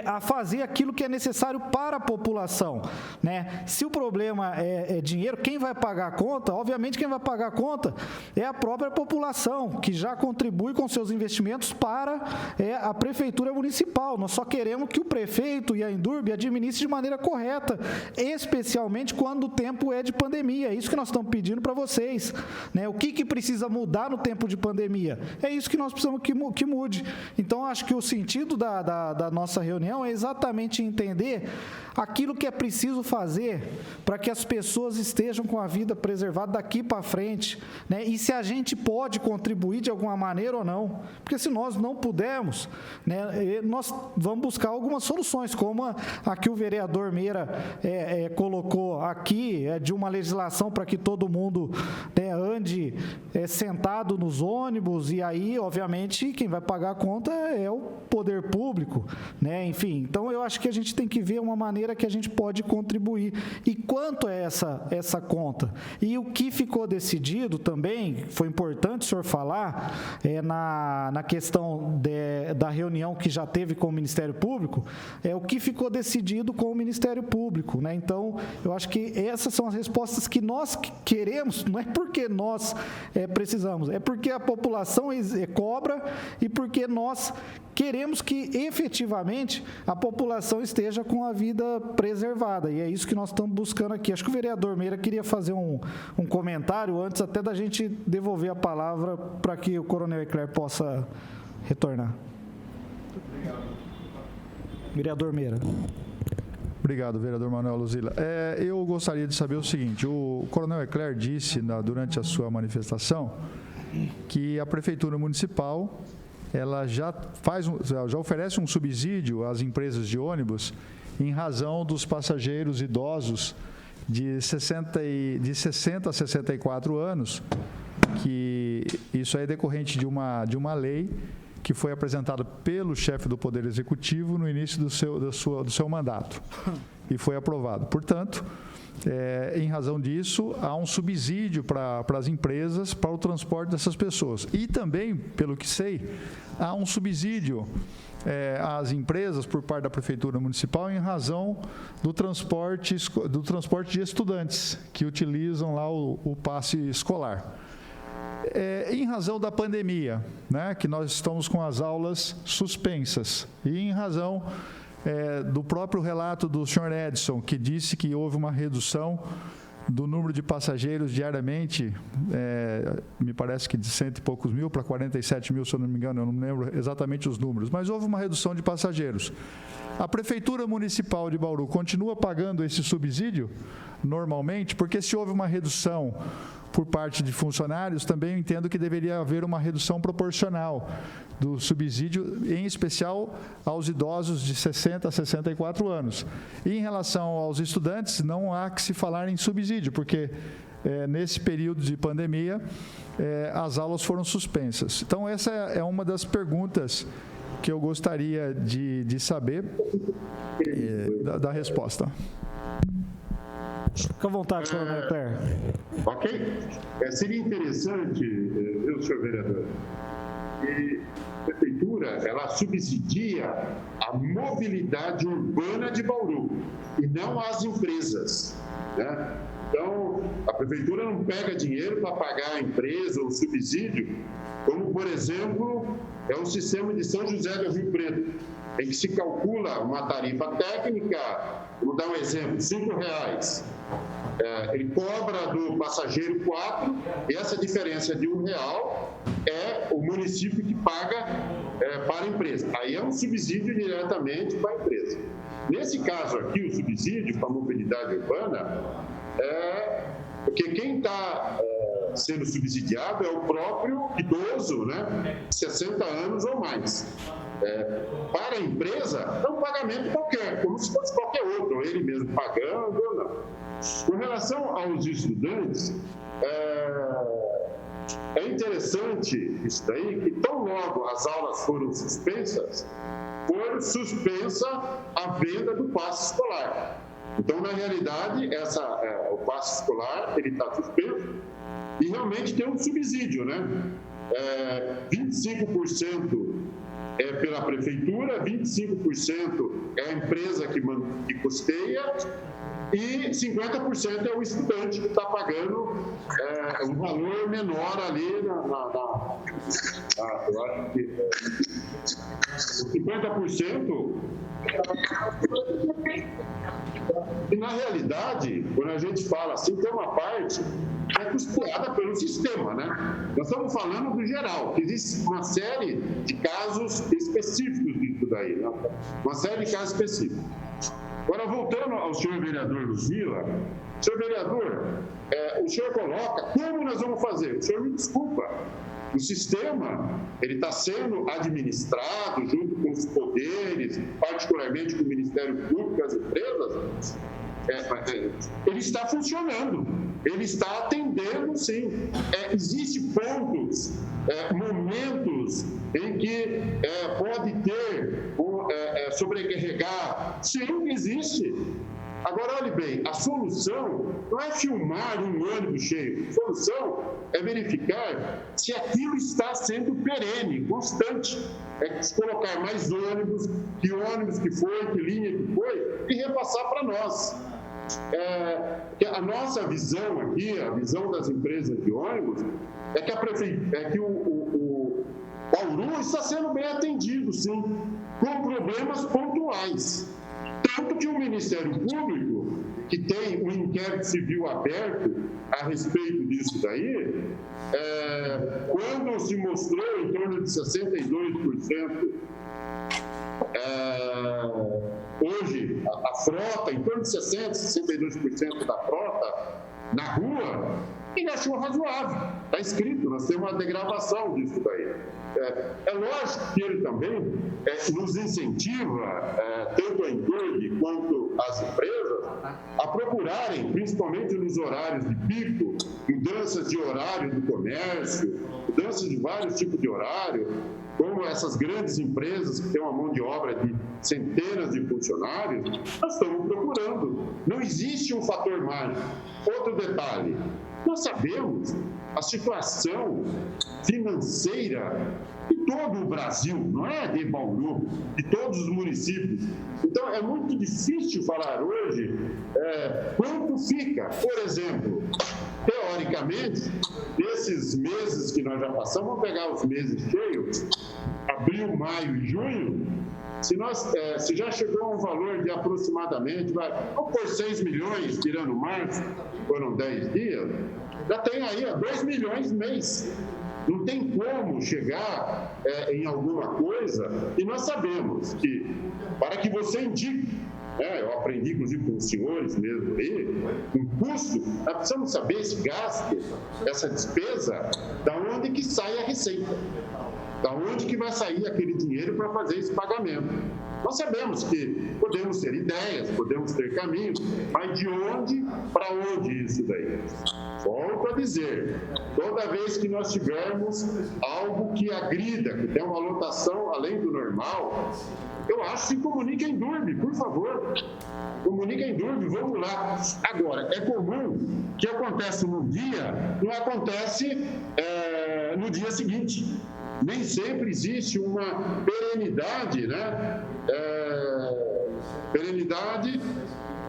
a fazer aquilo que é necessário para a população, né? Se o problema é dinheiro, quem vai pagar a conta? Obviamente quem vai pagar a conta é a própria população, que já contribui com seus investimentos para a prefeitura municipal. Nós só queremos que o prefeito e a Endurbe administrem de maneira correta, especialmente quando o tempo é de pandemia. É isso que nós estamos pedindo para vocês, né? O que precisa mudar no tempo de pandemia? É isso que nós precisamos que mude. Então, acho que o sentido da nossa reunião é exatamente entender aquilo que é preciso fazer para que as pessoas estejam com a vida preservada daqui para frente, né? E se a gente pode contribuir de alguma maneira ou não. Porque se nós não pudermos, né, nós vamos buscar algumas soluções, como a que o vereador Meira colocou aqui, de uma legislação para que todo mundo, né, ande sentado nos ônibus, e aí, obviamente, quem vai pagar a conta é o poder público, né? Enfim, então eu acho que a gente tem que ver uma maneira que a gente pode contribuir. E quanto é essa conta? E o que ficou decidido também, foi importante o senhor falar, na questão da reunião que já teve com o Ministério Público, o que ficou decidido com o Ministério Público, né? Então, eu acho que essas são as respostas que nós queremos, não é porque nós precisamos, é porque a população cobra e porque nós queremos que efetivamente a população esteja com a vida preservada, e é isso que nós estamos buscando aqui. Acho que o vereador Meira queria fazer um comentário antes até da gente devolver a palavra para que o coronel Eclair possa retornar. Vereador Meira. Obrigado, vereador Manuel Luzila. Eu gostaria de saber o seguinte: o coronel Eclair disse durante a sua manifestação que a Prefeitura Municipal ela já oferece um subsídio às empresas de ônibus em razão dos passageiros idosos de 60 a 64 anos, que isso é decorrente de uma lei que foi apresentada pelo chefe do Poder Executivo no início do seu mandato e foi aprovado. Portanto, em razão disso, há um subsídio para as empresas para o transporte dessas pessoas. E também, pelo que sei, há um subsídio às empresas por parte da Prefeitura Municipal em razão do transporte de estudantes que utilizam lá o passe escolar. Em razão da pandemia, né, que nós estamos com as aulas suspensas, e em razão do próprio relato do senhor Edson, que disse que houve uma redução do número de passageiros diariamente, me parece que de 100 e poucos mil para 47 mil, se eu não me engano, eu não me lembro exatamente os números, mas houve uma redução de passageiros. A Prefeitura Municipal de Bauru continua pagando esse subsídio normalmente, porque se houve uma redução por parte de funcionários, também eu entendo que deveria haver uma redução proporcional do subsídio, em especial aos idosos de 60 a 64 anos. E em relação aos estudantes, não há que se falar em subsídio, porque nesse período de pandemia, as aulas foram suspensas. Então, essa é uma das perguntas que eu gostaria de saber da resposta. Fica à vontade, coronel Eclair. Ok. Seria interessante, viu, senhor vereador, que a Prefeitura ela subsidia a mobilidade urbana de Bauru e não as empresas, né? Então, a Prefeitura não pega dinheiro para pagar a empresa ou subsídio, como, por exemplo, é o sistema de São José do Rio Preto, em que se calcula uma tarifa técnica, vou dar um exemplo, R$5. Ele cobra do passageiro 4, e essa diferença de R$1 é o município que paga para a empresa. Aí é um subsídio diretamente para a empresa. Nesse caso aqui, o subsídio para a mobilidade urbana porque quem está sendo subsidiado é o próprio idoso, né? 60 anos ou mais. Para a empresa, é um pagamento qualquer, como se fosse qualquer outro, ou ele mesmo pagando ou não. Com relação aos estudantes, é interessante isso daí, que tão logo as aulas foram suspensas, foi suspensa a venda do passe escolar. Então, na realidade, o passe escolar ele está suspenso e realmente tem um subsídio, né? 25% é pela prefeitura, 25% é a empresa que custeia e 50% é o estudante que está pagando um valor menor ali eu acho que 50%. E, na realidade, quando a gente fala assim, tem uma parte que é custeada pelo sistema, né? Nós estamos falando do geral, que existe uma série de casos específicos disso daí, né? Uma série de casos específicos. Agora, voltando ao senhor vereador Luzila, senhor vereador, o senhor coloca, como nós vamos fazer? O senhor me desculpa, o sistema, ele está sendo administrado junto com os poderes, particularmente com o Ministério Público e as empresas, ele está funcionando, ele está atendendo, sim. Existem pontos, momentos em que pode ter sobrecarregar, sim, existe. Agora, olhe bem, a solução não é filmar um ônibus cheio. A solução é verificar se aquilo está sendo perene, constante. É colocar mais ônibus, que ônibus que foi, que linha que foi, e repassar para nós. A nossa visão aqui, a visão das empresas de ônibus, é que o Bauru está sendo bem atendido, sim, com problemas pontuais. Tanto que o Ministério Público, que tem um inquérito civil aberto a respeito disso daí, quando se mostrou em torno de 62%, hoje a frota, em torno de 62% da frota na rua, ele achou razoável. Está escrito, nós temos uma degradação disso daí. É lógico que ele também nos incentiva, tanto a Endurb quanto as empresas, a procurarem, principalmente nos horários de pico, mudanças de horário do comércio, mudanças de vários tipos de horário, como essas grandes empresas que têm uma mão de obra de centenas de funcionários, nós estamos procurando. Não existe um fator mágico. Outro detalhe, nós sabemos a situação financeira de todo o Brasil, não é de Bauru, de todos os municípios. Então, é muito difícil falar hoje quanto fica. Por exemplo, teoricamente, nesses meses que nós já passamos, vamos pegar os meses cheios, abril, maio e junho, se já chegou a um valor de aproximadamente, vamos pôr 6 milhões, tirando março, foram 10 dias, já tem aí 2 milhões mês. Não tem como chegar em alguma coisa, e nós sabemos que, para que você indique, eu aprendi inclusive com os senhores mesmo aí, um custo, nós precisamos saber esse gasto, essa despesa, da onde que sai a receita. Da onde que vai sair aquele dinheiro para fazer esse pagamento? Nós sabemos que podemos ter ideias, podemos ter caminhos, mas de onde para onde isso daí? Volto a dizer, toda vez que nós tivermos algo que agrida, que tem uma lotação além do normal, eu acho que comunique a Endurb, por favor. Comunique a Endurb, vamos lá. Agora, é comum que acontece num dia, não acontece no dia seguinte. Nem sempre existe uma perenidade, né? Perenidade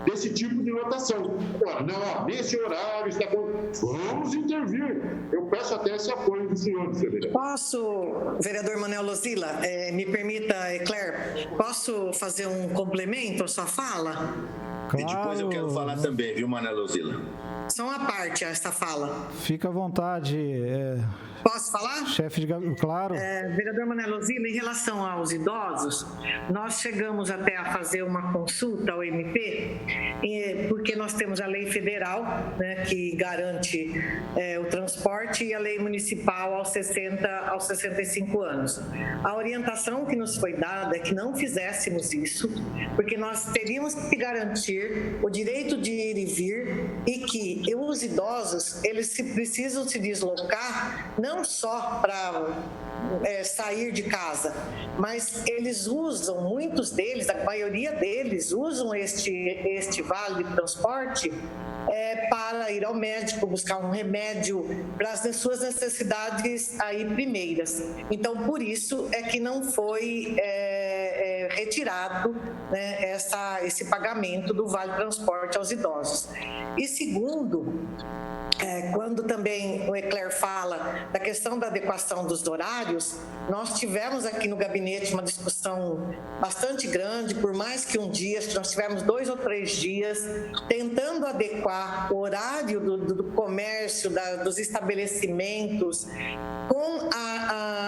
desse tipo de lotação. Agora, não, nesse horário está com... Vamos intervir. Eu peço até esse apoio do senhor, vereador. Posso, vereador Manuel Luzila, me permita, Claire, posso fazer um complemento à sua fala? Claro. E depois eu quero falar também, viu, Manuel Luzila? Só uma parte essa fala. Fica à vontade, Posso falar? Chefe de gabinete, claro. Vereador Manuel Lozila, em relação aos idosos, nós chegamos até a fazer uma consulta ao MP, porque nós temos a lei federal, né, que garante o transporte, e a lei municipal aos 65 anos. A orientação que nos foi dada é que não fizéssemos isso, porque nós teríamos que garantir o direito de ir e vir, e que os idosos, eles precisam se deslocar não só para sair de casa, mas eles usam, muitos deles, a maioria deles usam este vale de transporte para ir ao médico, buscar um remédio para as suas necessidades aí primeiras. Então, por isso é que não foi retirado, né, esse pagamento do vale transporte aos idosos. E segundo, quando também o Eclair fala da questão da adequação dos horários, nós tivemos aqui no gabinete uma discussão bastante grande, por mais que um dia, nós tivemos 2 ou 3 dias, tentando adequar o horário do comércio, dos estabelecimentos, com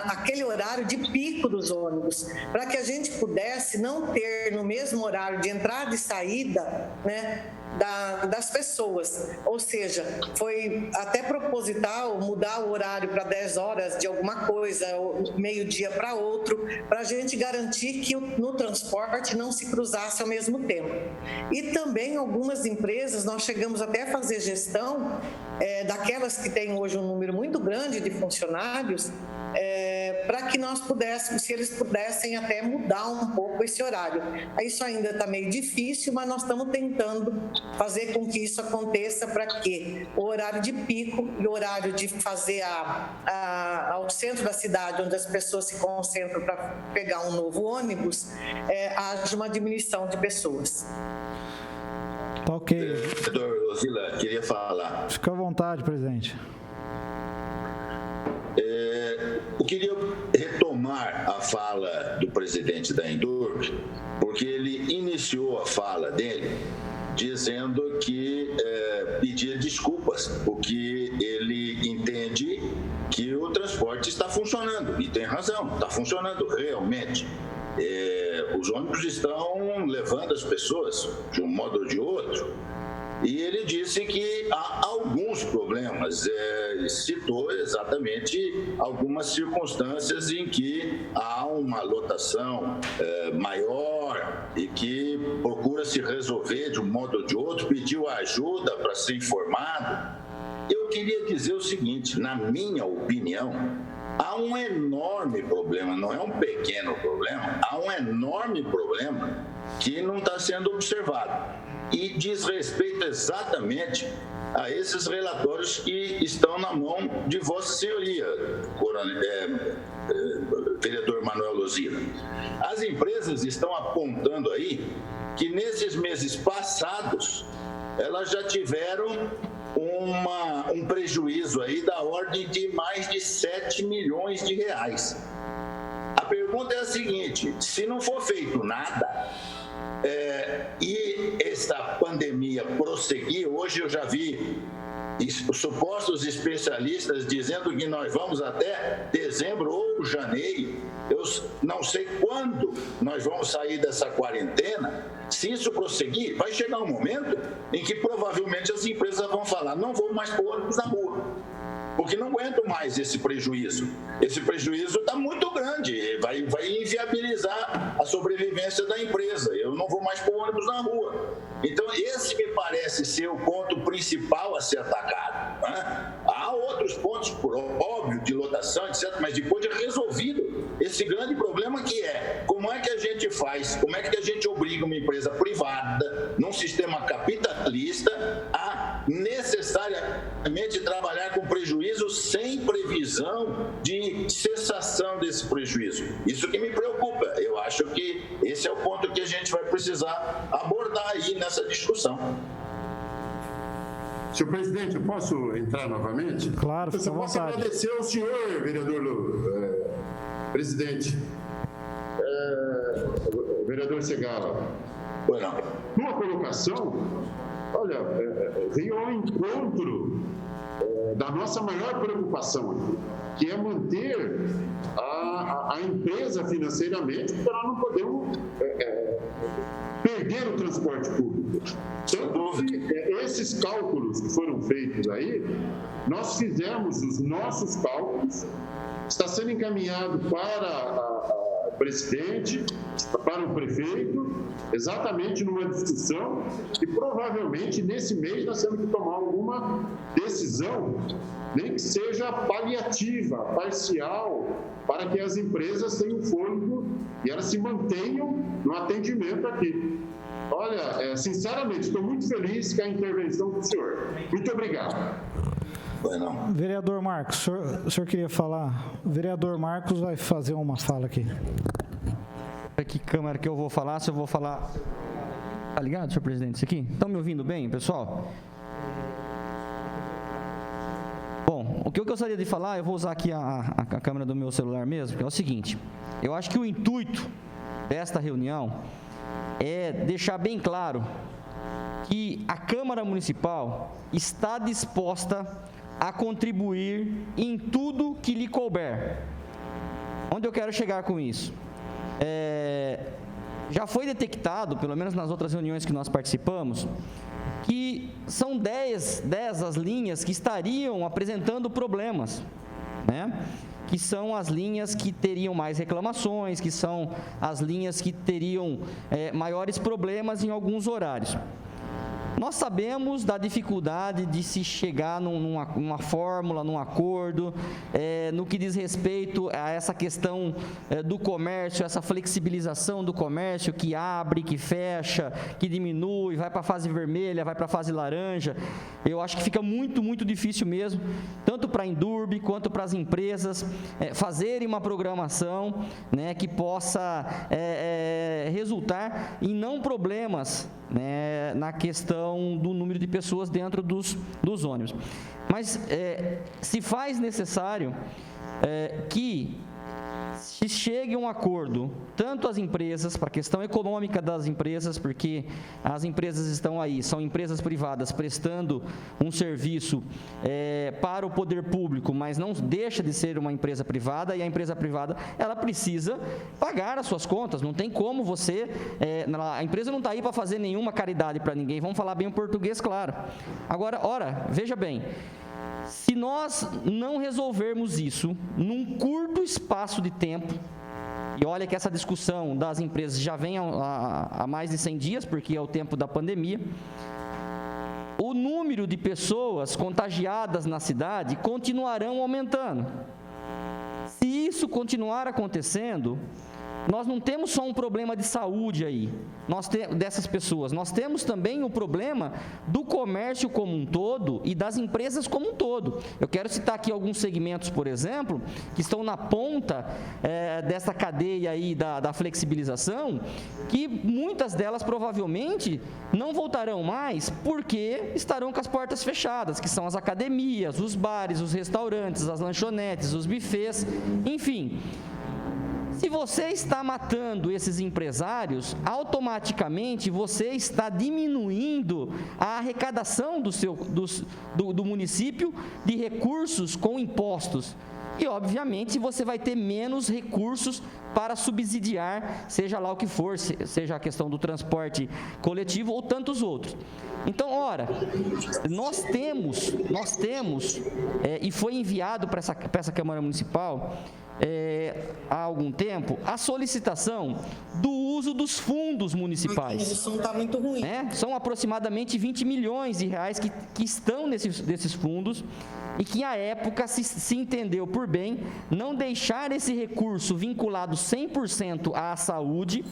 aquele horário de pico dos ônibus, para que a gente pudesse não ter no mesmo horário de entrada e saída, né, das pessoas. Ou seja, foi até proposital mudar o horário para 10 horas de alguma coisa, ou meio-dia para outro, para a gente garantir que no transporte não se cruzasse ao mesmo tempo. E também algumas empresas, nós chegamos até a fazer gestão daquelas que têm hoje um número muito grande de funcionários, para que nós pudéssemos, se eles pudessem até mudar um pouco esse horário. Isso ainda está meio difícil, mas nós estamos tentando fazer com que isso aconteça, para que o horário de pico e o horário de fazer ao centro da cidade, onde as pessoas se concentram para pegar um novo ônibus, haja uma diminuição de pessoas. Tá ok. Vereador Lozila, queria falar. Fica à vontade, presidente. Eu queria retomar a fala do presidente da Endurbe, porque ele iniciou a fala dele dizendo que pedia desculpas, porque ele entende que o transporte está funcionando, e tem razão, está funcionando realmente. Os ônibus estão levando as pessoas de um modo ou de outro, e ele disse que há alguns problemas, citou exatamente algumas circunstâncias em que há uma lotação maior e que procura se resolver de um modo ou de outro, pediu ajuda para ser informado. Eu queria dizer o seguinte, na minha opinião, há um enorme problema, não é um pequeno problema, há um enorme problema que não está sendo observado. E diz respeito exatamente a esses relatórios que estão na mão de Vossa Senhoria, vereador Manuel Lozila. As empresas estão apontando aí que nesses meses passados elas já tiveram um prejuízo aí da ordem de mais de 7 milhões de reais. A pergunta é a seguinte: se não for feito nada, e esta pandemia prosseguir, hoje eu já vi supostos especialistas dizendo que nós vamos até dezembro ou janeiro, eu não sei quando nós vamos sair dessa quarentena. Se isso prosseguir, vai chegar um momento em que provavelmente as empresas vão falar: não vou mais pôr ônibus na rua, porque não aguento mais esse prejuízo. Esse prejuízo está muito grande, vai inviabilizar a sobrevivência da empresa. Eu não vou mais pôr ônibus na rua. Então, esse me parece ser o ponto principal a ser atacado, né? Há outros pontos, por óbvio, de lotação, etc., mas depois de resolvido esse grande problema, que é: como é que a gente faz, como é que a gente obriga uma empresa privada, num sistema capitalista, a necessariamente trabalhar com prejuízo sem previsão de cessação desse prejuízo? Isso que me preocupa. Eu acho que esse é o ponto que a gente vai precisar abordar aí nessa discussão. Senhor presidente, eu posso entrar novamente? Claro, fica à vontade. Eu posso agradecer ao senhor, vereador presidente, vereador Segala. Bueno. Numa colocação olha, veio ao encontro da nossa maior preocupação aqui, que é manter a empresa financeiramente, porque nós não podemos perder o transporte público. Então, esses cálculos que foram feitos aí, nós fizemos os nossos cálculos, está sendo encaminhado para o presidente, para o prefeito, exatamente numa discussão, e provavelmente nesse mês nós temos que tomar alguma decisão, nem que seja paliativa, parcial, para que as empresas tenham fôlego e elas se mantenham no atendimento aqui. Olha, sinceramente, estou muito feliz com a intervenção do senhor. Muito obrigado. Bueno. Vereador Marcos, o senhor queria falar? O vereador Marcos vai fazer uma fala aqui. Que câmera que eu vou falar? Se eu vou falar... Tá ligado, senhor presidente, isso aqui? Estão me ouvindo bem, pessoal? Bom, o que eu gostaria de falar, eu vou usar aqui a câmera do meu celular mesmo, que é o seguinte: eu acho que o intuito desta reunião é deixar bem claro que a Câmara Municipal está disposta a contribuir em tudo que lhe couber. Onde eu quero chegar com isso? Já foi detectado, pelo menos nas outras reuniões que nós participamos, que são 10 as linhas que estariam apresentando problemas, né? Que são as linhas que teriam mais reclamações, que são as linhas que teriam maiores problemas em alguns horários. Nós sabemos da dificuldade de se chegar numa fórmula, num acordo, no que diz respeito a essa questão do comércio, essa flexibilização do comércio que abre, que fecha, que diminui, vai para a fase vermelha, vai para a fase laranja. Eu acho que fica muito, muito difícil mesmo, tanto para a Indurb quanto para as empresas fazerem uma programação, né, que possa resultar em não problemas, né, na questão do número de pessoas dentro dos ônibus. Mas se faz necessário que se chegue a um acordo, tanto as empresas, para a questão econômica das empresas, porque as empresas estão aí, são empresas privadas prestando um serviço para o poder público, mas não deixa de ser uma empresa privada, e a empresa privada, ela precisa pagar as suas contas, não tem como você, a empresa não está aí para fazer nenhuma caridade para ninguém, vamos falar bem o português, claro. Agora, veja bem, se nós não resolvermos isso num curto espaço de tempo, e olha que essa discussão das empresas já vem há mais de 100 dias, porque é o tempo da pandemia, o número de pessoas contagiadas na cidade continuarão aumentando. Se isso continuar acontecendo, nós não temos só um problema de saúde aí, dessas pessoas, nós temos também o problema do comércio como um todo e das empresas como um todo. Eu quero citar aqui alguns segmentos, por exemplo, que estão na ponta dessa cadeia aí da flexibilização, que muitas delas provavelmente não voltarão mais porque estarão com as portas fechadas, que são as academias, os bares, os restaurantes, as lanchonetes, os buffets, enfim. Se você está matando esses empresários, automaticamente você está diminuindo a arrecadação do município de recursos com impostos. E, obviamente, você vai ter menos recursos para subsidiar, seja lá o que for, seja a questão do transporte coletivo ou tantos outros. Então, ora, nós temos e foi enviado para essa Câmara Municipal, há algum tempo, a solicitação do uso dos fundos municipais. O som está muito ruim. São aproximadamente 20 milhões de reais que estão desses fundos, e que, à época, se entendeu por bem não deixar esse recurso vinculado 100% à saúde,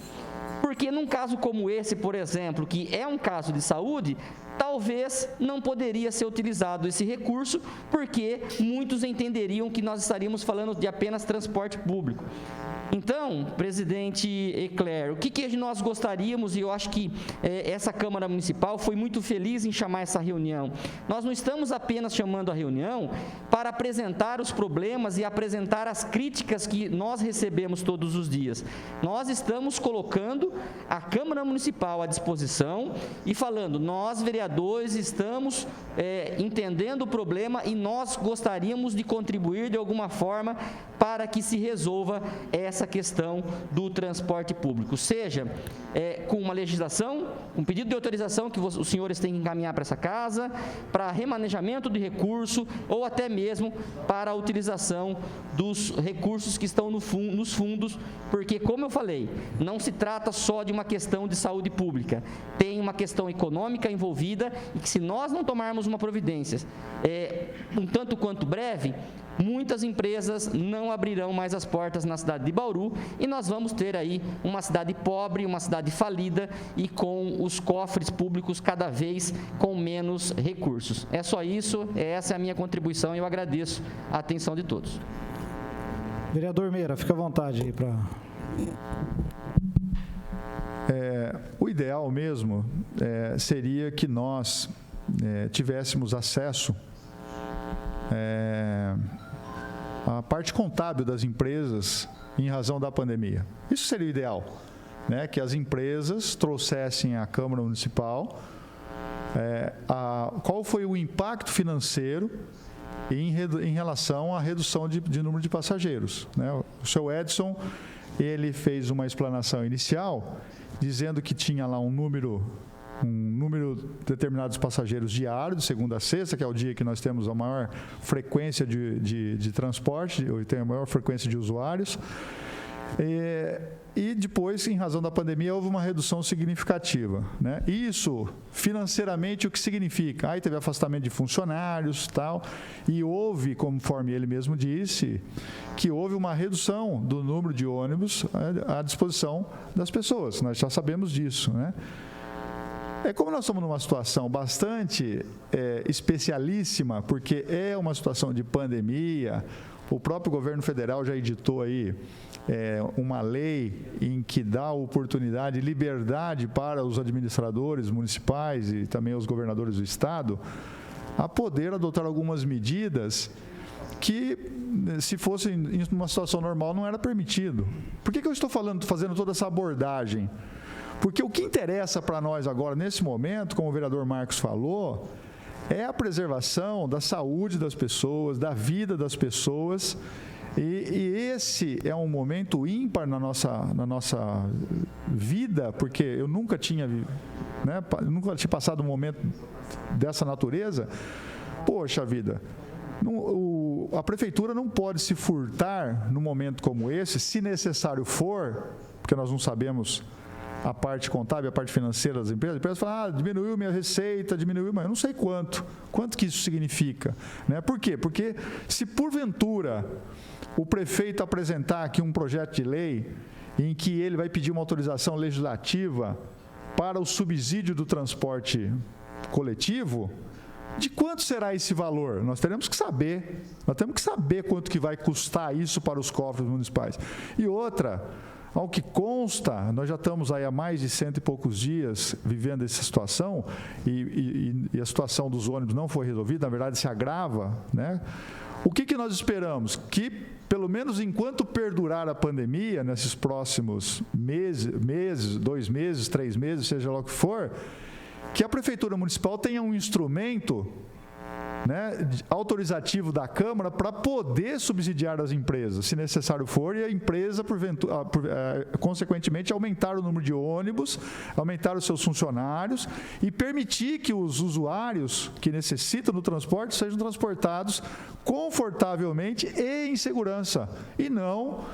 porque num caso como esse, por exemplo, que é um caso de saúde, talvez não poderia ser utilizado esse recurso, porque muitos entenderiam que nós estaríamos falando de apenas transporte público. Então, presidente Ecler, o que nós gostaríamos, e eu acho que essa Câmara Municipal foi muito feliz em chamar essa reunião. Nós não estamos apenas chamando a reunião para apresentar os problemas e apresentar as críticas que nós recebemos todos os dias. Nós estamos colocando a Câmara Municipal à disposição e falando, nós, vereadores, estamos entendendo o problema e nós gostaríamos de contribuir de alguma forma para que se resolva essa questão do transporte público, seja com uma legislação, um pedido de autorização que os senhores têm que encaminhar para essa casa, para remanejamento de recurso ou até mesmo para a utilização dos recursos que estão nos fundos, porque, como eu falei, não se trata só de uma questão de saúde pública, tem uma questão econômica envolvida e que, se nós não tomarmos uma providência um tanto quanto breve, muitas empresas não abrirão mais as portas na cidade de Bauru e nós vamos ter aí uma cidade pobre, uma cidade falida e com os cofres públicos cada vez com menos recursos. É só isso, essa é a minha contribuição e eu agradeço a atenção de todos. Vereador Meira, fica à vontade aí para... O ideal mesmo seria que nós tivéssemos acesso a parte contábil das empresas em razão da pandemia. Isso seria o ideal, né? Que as empresas trouxessem à Câmara Municipal qual foi o impacto financeiro em relação à redução de número de passageiros, né? O seu Edson, ele fez uma explanação inicial dizendo que tinha lá um número determinado de passageiros diários, de segunda a sexta, que é o dia que nós temos a maior frequência de transporte, tem a maior frequência de usuários. E depois, em razão da pandemia, houve uma redução significativa, né? Isso, financeiramente, o que significa? Aí teve afastamento de funcionários e tal, e houve, conforme ele mesmo disse, que houve uma redução do número de ônibus à disposição das pessoas. Nós já sabemos disso, né? Como nós estamos numa situação bastante especialíssima, porque é uma situação de pandemia, o próprio governo federal já editou aí uma lei em que dá oportunidade, liberdade para os administradores municipais e também os governadores do estado a poder adotar algumas medidas que, se fosse em uma situação normal, não era permitido. Por que eu estou fazendo toda essa abordagem? Porque o que interessa para nós agora, nesse momento, como o vereador Marcos falou, é a preservação da saúde das pessoas, da vida das pessoas, e esse é um momento ímpar na nossa vida, porque eu nunca tinha passado um momento dessa natureza. Poxa vida, a prefeitura não pode se furtar num momento como esse, se necessário for, porque nós não sabemos a parte contábil, a parte financeira das empresas. As empresas falam, diminuiu minha receita, mas eu não sei quanto que isso significa, né? Por quê? Porque se porventura o prefeito apresentar aqui um projeto de lei em que ele vai pedir uma autorização legislativa para o subsídio do transporte coletivo, de quanto será esse valor? Nós temos que saber quanto que vai custar isso para os cofres municipais. E outra, ao que consta, nós já estamos aí há mais de 100 e poucos dias vivendo essa situação e a situação dos ônibus não foi resolvida, na verdade se agrava, né? O que nós esperamos? Que, pelo menos enquanto perdurar a pandemia, nesses próximos meses, 2 meses, 3 meses, seja lá o que for, que a Prefeitura Municipal tenha um instrumento, né, autorizativo da Câmara para poder subsidiar as empresas, se necessário for, e a empresa, consequentemente, aumentar o número de ônibus, aumentar os seus funcionários e permitir que os usuários que necessitam do transporte sejam transportados confortavelmente e em segurança, e não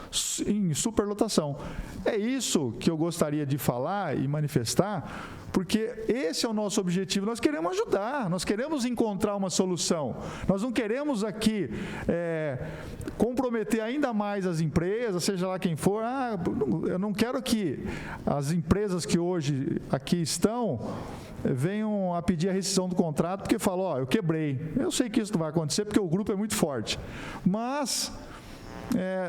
em superlotação. É isso que eu gostaria de falar e manifestar, porque esse é o nosso objetivo. Nós queremos ajudar, nós queremos encontrar uma solução. Nós não queremos aqui comprometer ainda mais as empresas, seja lá quem for. Eu não quero que as empresas que hoje aqui estão venham a pedir a rescisão do contrato porque falam, eu quebrei. Eu sei que isso não vai acontecer porque o grupo é muito forte. Mas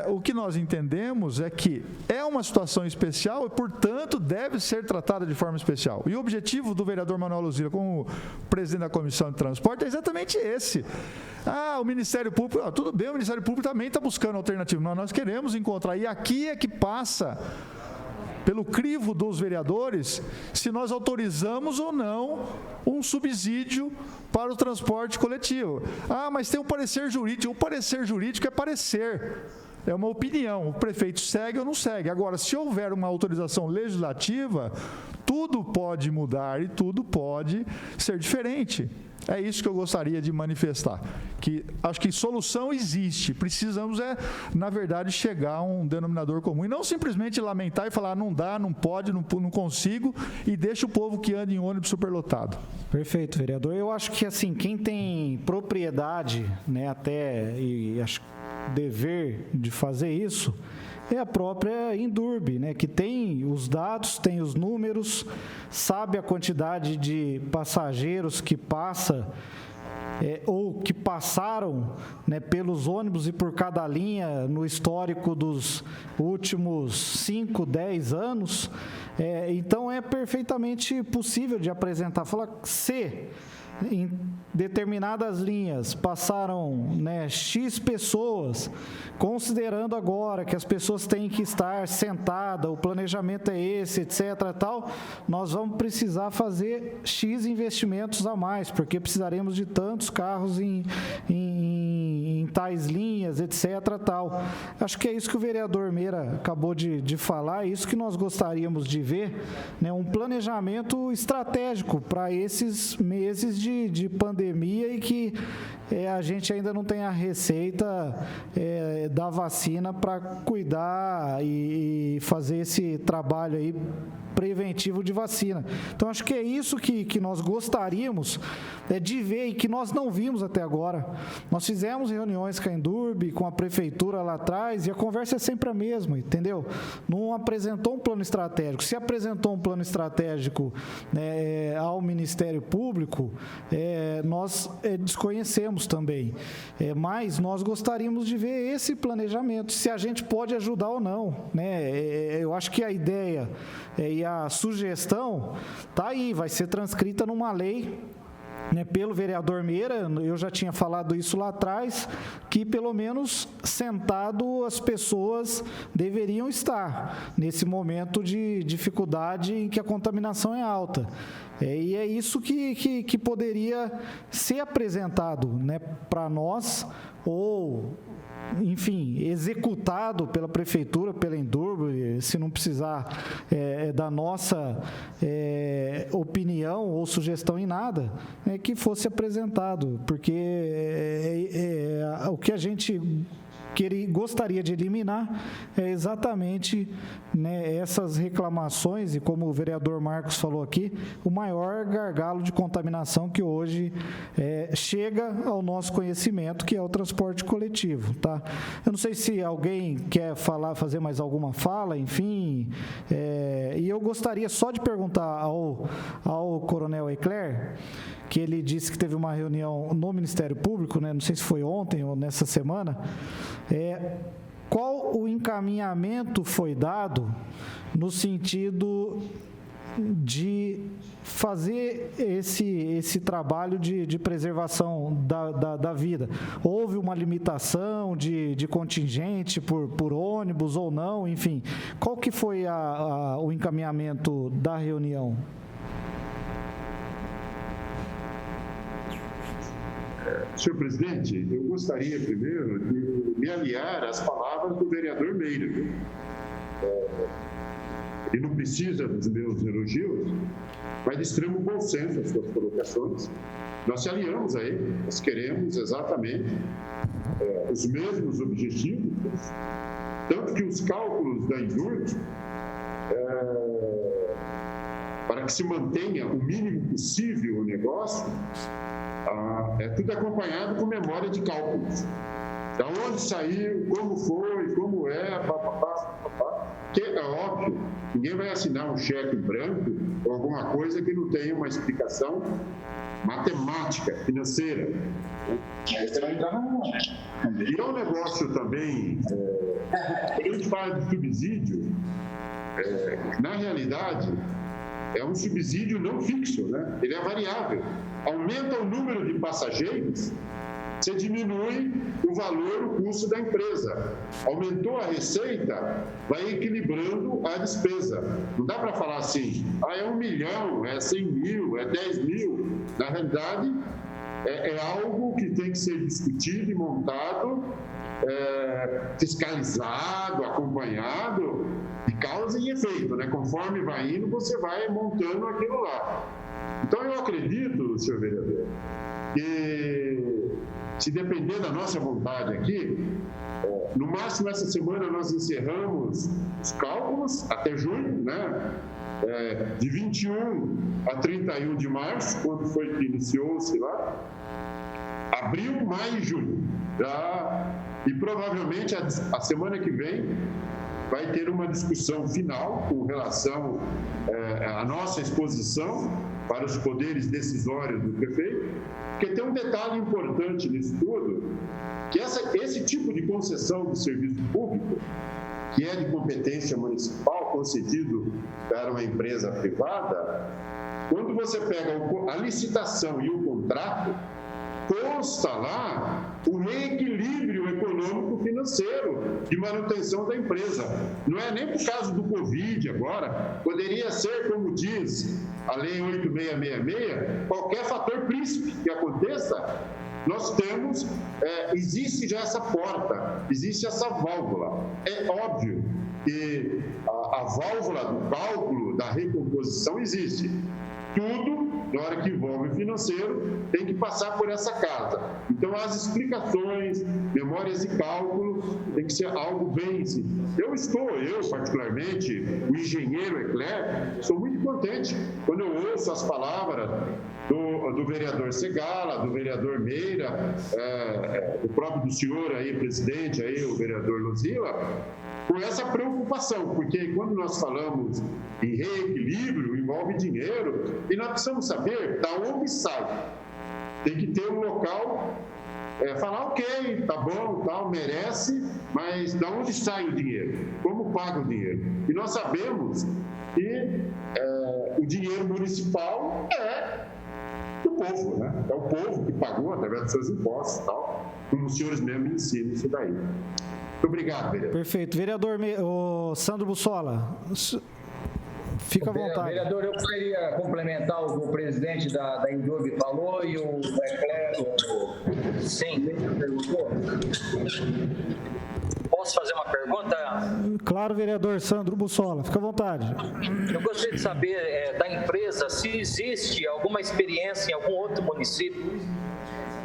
o que nós entendemos é que é uma situação especial e, portanto, deve ser tratada de forma especial. E o objetivo do vereador Manuel Luzila, como presidente da Comissão de Transporte, é exatamente esse. O Ministério Público, tudo bem, o Ministério Público também está buscando alternativa, mas nós queremos encontrar, e aqui é que passa pelo crivo dos vereadores, se nós autorizamos ou não um subsídio para o transporte coletivo. Mas tem um parecer jurídico. O parecer jurídico é parecer, é uma opinião. O prefeito segue ou não segue. Agora, se houver uma autorização legislativa, tudo pode mudar e tudo pode ser diferente. É isso que eu gostaria de manifestar, que acho que solução existe, precisamos na verdade, chegar a um denominador comum e não simplesmente lamentar e falar não dá, não pode, não consigo e deixa o povo que anda em ônibus superlotado. Perfeito, vereador. Eu acho que assim, quem tem propriedade, né, até e acho dever de fazer isso, é a própria Indurb, né, que tem os dados, tem os números, sabe a quantidade de passageiros que passa ou que passaram, né, pelos ônibus e por cada linha no histórico dos últimos 5, 10 anos. Então é perfeitamente possível de apresentar, falar se em determinadas linhas passaram, né, X pessoas, considerando agora que as pessoas têm que estar sentadas, o planejamento é esse, etc. tal, nós vamos precisar fazer X investimentos a mais, porque precisaremos de tantos carros em tais linhas, etc. tal. Acho que é isso que o vereador Meira acabou de falar, é isso que nós gostaríamos de ver, né, um planejamento estratégico para esses meses de pandemia e que a gente ainda não tem a receita da vacina para cuidar e fazer esse trabalho aí preventivo de vacina. Então, acho que é isso que nós gostaríamos de ver e que nós não vimos até agora. Nós fizemos reuniões com a Indurb, com a prefeitura lá atrás, e a conversa é sempre a mesma, entendeu? Não apresentou um plano estratégico. Se apresentou um plano estratégico, né, ao Ministério Público, nós desconhecemos também. Mas nós gostaríamos de ver esse planejamento, se a gente pode ajudar ou não, né? Eu acho que a ideia e a sugestão está aí, vai ser transcrita numa lei, né, pelo vereador Meira. Eu já tinha falado isso lá atrás, que pelo menos sentado as pessoas deveriam estar nesse momento de dificuldade em que a contaminação é alta. E é isso que poderia ser apresentado, né, para nós, ou enfim, executado pela prefeitura, pela Indurb, se não precisar da nossa opinião ou sugestão em nada, que fosse apresentado, porque o que a gente gostaria de eliminar é exatamente, né, essas reclamações e, como o vereador Marcos falou aqui, o maior gargalo de contaminação que hoje chega ao nosso conhecimento, que é o transporte coletivo, tá? Eu não sei se alguém quer fazer mais alguma fala, enfim, e eu gostaria só de perguntar ao Coronel Eclair, que ele disse que teve uma reunião no Ministério Público, né, não sei se foi ontem ou nessa semana, qual o encaminhamento foi dado no sentido de fazer esse trabalho de preservação da vida? Houve uma limitação de contingente por ônibus ou não? Enfim, qual que foi o encaminhamento da reunião? Senhor presidente, eu gostaria primeiro de me aliar às palavras do vereador Meira. Ele não precisa dos meus elogios, mas de extremo bom senso as suas colocações. Nós se aliamos a ele, nós queremos exatamente os mesmos objetivos, tanto que os cálculos da Indurb, para que se mantenha o mínimo possível o negócio, é tudo acompanhado com memória de cálculos. Da onde saiu, como foi, como é, papapá. Que óbvio. Ninguém vai assinar um cheque branco ou alguma coisa que não tenha uma explicação matemática, financeira. Aí você vai entrar no... E é um negócio também, quando a gente fala de subsídio, na realidade, é um subsídio não fixo, né? Ele é variável. Aumenta o número de passageiros, você diminui o valor, o custo da empresa. Aumentou a receita, vai equilibrando a despesa. Não dá para falar assim, é 1 milhão, é 100 mil, é 10 mil. Na realidade, é algo que tem que ser discutido e montado, fiscalizado, acompanhado, de causa e efeito, né? Conforme vai indo, você vai montando aquilo lá. Então, eu acredito, senhor vereador, que se depender da nossa vontade aqui, no máximo essa semana nós encerramos os cálculos até junho, né? De 21 a 31 de março, quando foi que iniciou-se lá, abril, maio e junho. E provavelmente a semana que vem vai ter uma discussão final com relação à nossa exposição para os poderes decisórios do prefeito, porque tem um detalhe importante nisso tudo, que esse tipo de concessão de serviço público, que é de competência municipal, concedido para uma empresa privada, quando você pega a licitação e o contrato, consta lá o reequilíbrio econômico-financeiro de manutenção da empresa. Não é nem por causa do Covid agora, poderia ser, como diz a Lei 8666, qualquer fator príncipe que aconteça, nós temos, existe já essa porta, existe essa válvula. É óbvio que a válvula do cálculo da recomposição existe. Tudo, na hora que envolve o financeiro, tem que passar por essa casa. Então, as explicações, memórias e cálculos, tem que ser algo bem simples. Eu particularmente, o engenheiro Ecler, sou muito contente quando eu ouço as palavras do vereador Segala, do vereador Meira, do próprio do senhor aí, presidente, aí, o vereador Luzila, com essa preocupação, porque quando nós falamos em reequilíbrio, envolve dinheiro, e nós precisamos saber da onde sai. Tem que ter um local, falar, ok, tá bom, tal, merece, mas da onde sai o dinheiro? Como paga o dinheiro? E nós sabemos que o dinheiro municipal é do povo, né? É o povo que pagou através dos seus impostos e tal, como os senhores mesmo ensinam isso daí. Muito obrigado, vereador. Perfeito. Vereador Sandro Bussola, fica à vontade. Vereador, eu queria complementar o que o presidente da Indurb falou e o Leclerc, sim, perguntou. Posso fazer uma pergunta? Claro, vereador Sandro Bussola, fica à vontade. Eu gostaria de saber da empresa se existe alguma experiência em algum outro município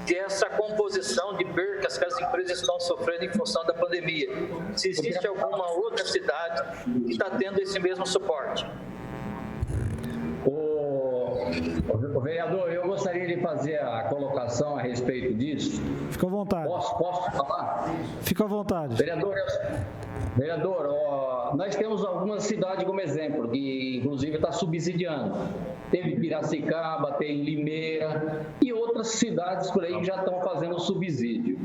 de essa composição de percas que as empresas estão sofrendo em função da pandemia. Se existe alguma outra cidade que está tendo esse mesmo suporte. O vereador, eu gostaria de fazer a colocação a respeito disso. Fica à vontade. Posso falar? Fica à vontade. Vereador, nós temos algumas cidades como exemplo, que inclusive está subsidiando. Teve Piracicaba, tem Limeira e outras cidades por aí que já estão fazendo subsídio.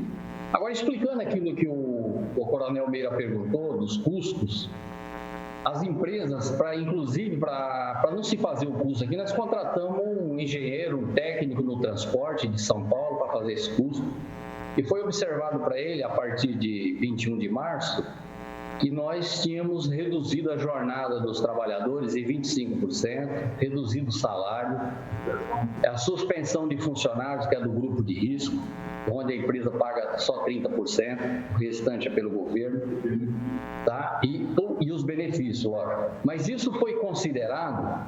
Agora, explicando aquilo que o coronel Meira perguntou, dos custos, as empresas, inclusive para não se fazer o custo aqui, nós contratamos um engenheiro, um técnico no transporte de São Paulo para fazer esse custo. E foi observado para ele, a partir de 21 de março, que nós tínhamos reduzido a jornada dos trabalhadores em 25%, reduzido o salário, a suspensão de funcionários, que é do grupo de risco, onde a empresa paga só 30%, o restante é pelo governo, tá? E os benefícios, lógico. Mas isso foi considerado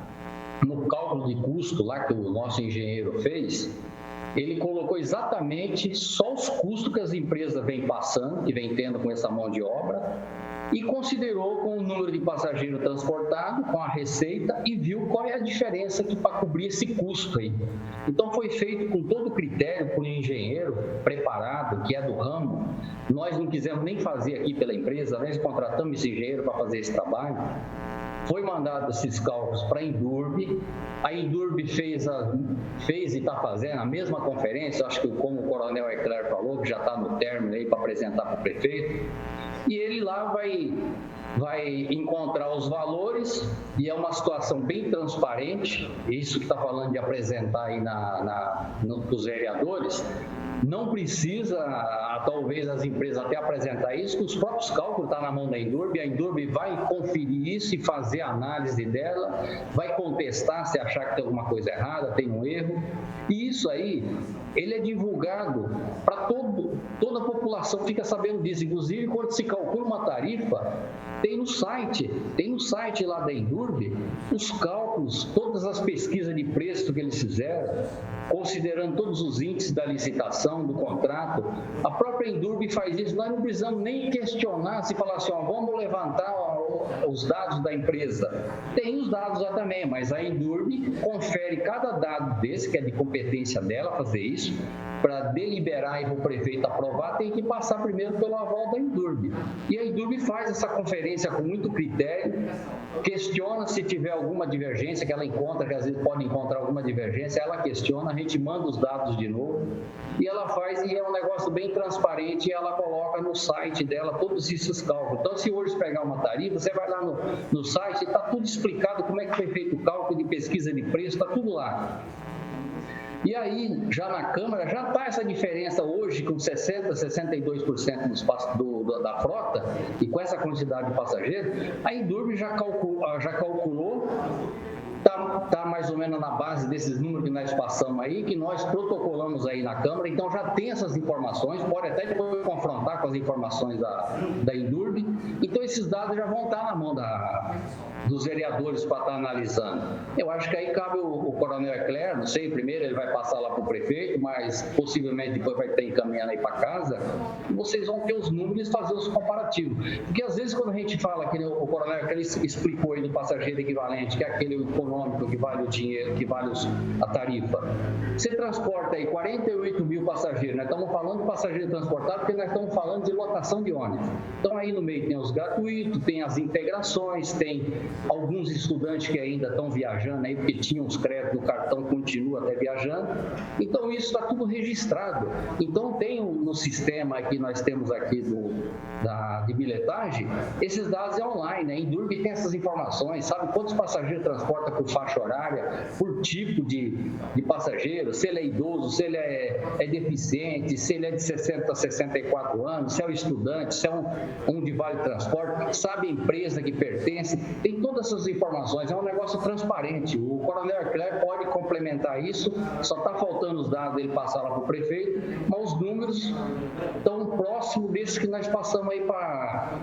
no cálculo de custo lá que o nosso engenheiro fez. Ele colocou exatamente só os custos que as empresas vêm passando, que vêm tendo com essa mão de obra, e considerou com o número de passageiro transportado, com a receita, e viu qual é a diferença para cobrir esse custo aí. Então foi feito com todo o critério por um engenheiro preparado, que é do ramo. Nós não quisemos nem fazer aqui pela empresa, nós contratamos esse engenheiro para fazer esse trabalho. Foi mandado esses cálculos para a Indurb. A Indurb fez e está fazendo a mesma conferência, acho que como o Coronel Ecler falou, que já está no término aí para apresentar para o prefeito. E ele lá vai encontrar os valores, e é uma situação bem transparente, isso que está falando de apresentar aí nos vereadores. Não precisa, talvez, as empresas até apresentar isso, que os próprios cálculos estão na mão da Indurb, a Indurb vai conferir isso e fazer a análise dela, vai contestar se achar que tem alguma coisa errada, tem um erro, e isso aí, ele é divulgado para toda a população, fica sabendo disso. Inclusive, quando se calcula uma tarifa, tem no site lá da Indurb, os cálculos, todas as pesquisas de preço que eles fizeram, considerando todos os índices da licitação, do contrato. A própria Indurb faz isso, nós não precisamos nem questionar se falar assim, vamos levantar os dados da empresa. Tem os dados lá também, mas a Indurb confere cada dado desse, que é de competência dela fazer isso, para deliberar e o prefeito aprovar, tem que passar primeiro pelo aval da Indurb. E a Indurb faz essa conferência com muito critério, questiona se tiver alguma divergência, que ela encontra, que às vezes pode encontrar alguma divergência, ela questiona, a gente manda os dados de novo, e ela faz, e é um negócio bem transparente, e ela coloca no site dela todos esses cálculos. Então, se hoje pegar uma tarifa, você vai lá no site, está tudo explicado como é que foi feito o cálculo de pesquisa de preço, está tudo lá. E aí, já na Câmara, já está essa diferença hoje com 60%, 62% da frota, e com essa quantidade de passageiros, a Indurb já calculou, está mais ou menos na base desses números que nós passamos aí, que nós protocolamos aí na Câmara, então já tem essas informações, pode até depois confrontar com as informações da Indurb, então esses dados já vão estar na mão dos vereadores para estar analisando. Eu acho que aí cabe o Coronel Ecler, não sei, primeiro ele vai passar lá para o prefeito, mas possivelmente depois vai ter encaminhando aí para casa, e vocês vão ter os números e fazer os comparativos. Porque às vezes quando a gente fala, que o Coronel Ecler explicou aí do passageiro equivalente, que é aquele econômico que vale o dinheiro, que vale a tarifa, você transporta aí 48 mil passageiros, nós estamos falando de passageiro transportado porque nós estamos falando de lotação de ônibus. Então aí no meio tem os gratuitos, tem as integrações, tem alguns estudantes que ainda estão viajando aí, porque tinham os créditos do cartão, continua até viajando. Então, isso está tudo registrado. Então, tem no sistema que nós temos aqui de bilhetagem, esses dados é online. A Indurb tem essas informações, sabe quantos passageiros transporta por faixa horária, por tipo de passageiro, se ele é idoso, se ele é deficiente, se ele é de 60 a 64 anos, se é um estudante, se é um de vale transporte, sabe a empresa que pertence, tem todas essas informações, é um negócio transparente. O Coronel Ecler pode complementar isso, só está faltando os dados dele passar lá para o prefeito, mas os números estão próximos desses que nós passamos aí para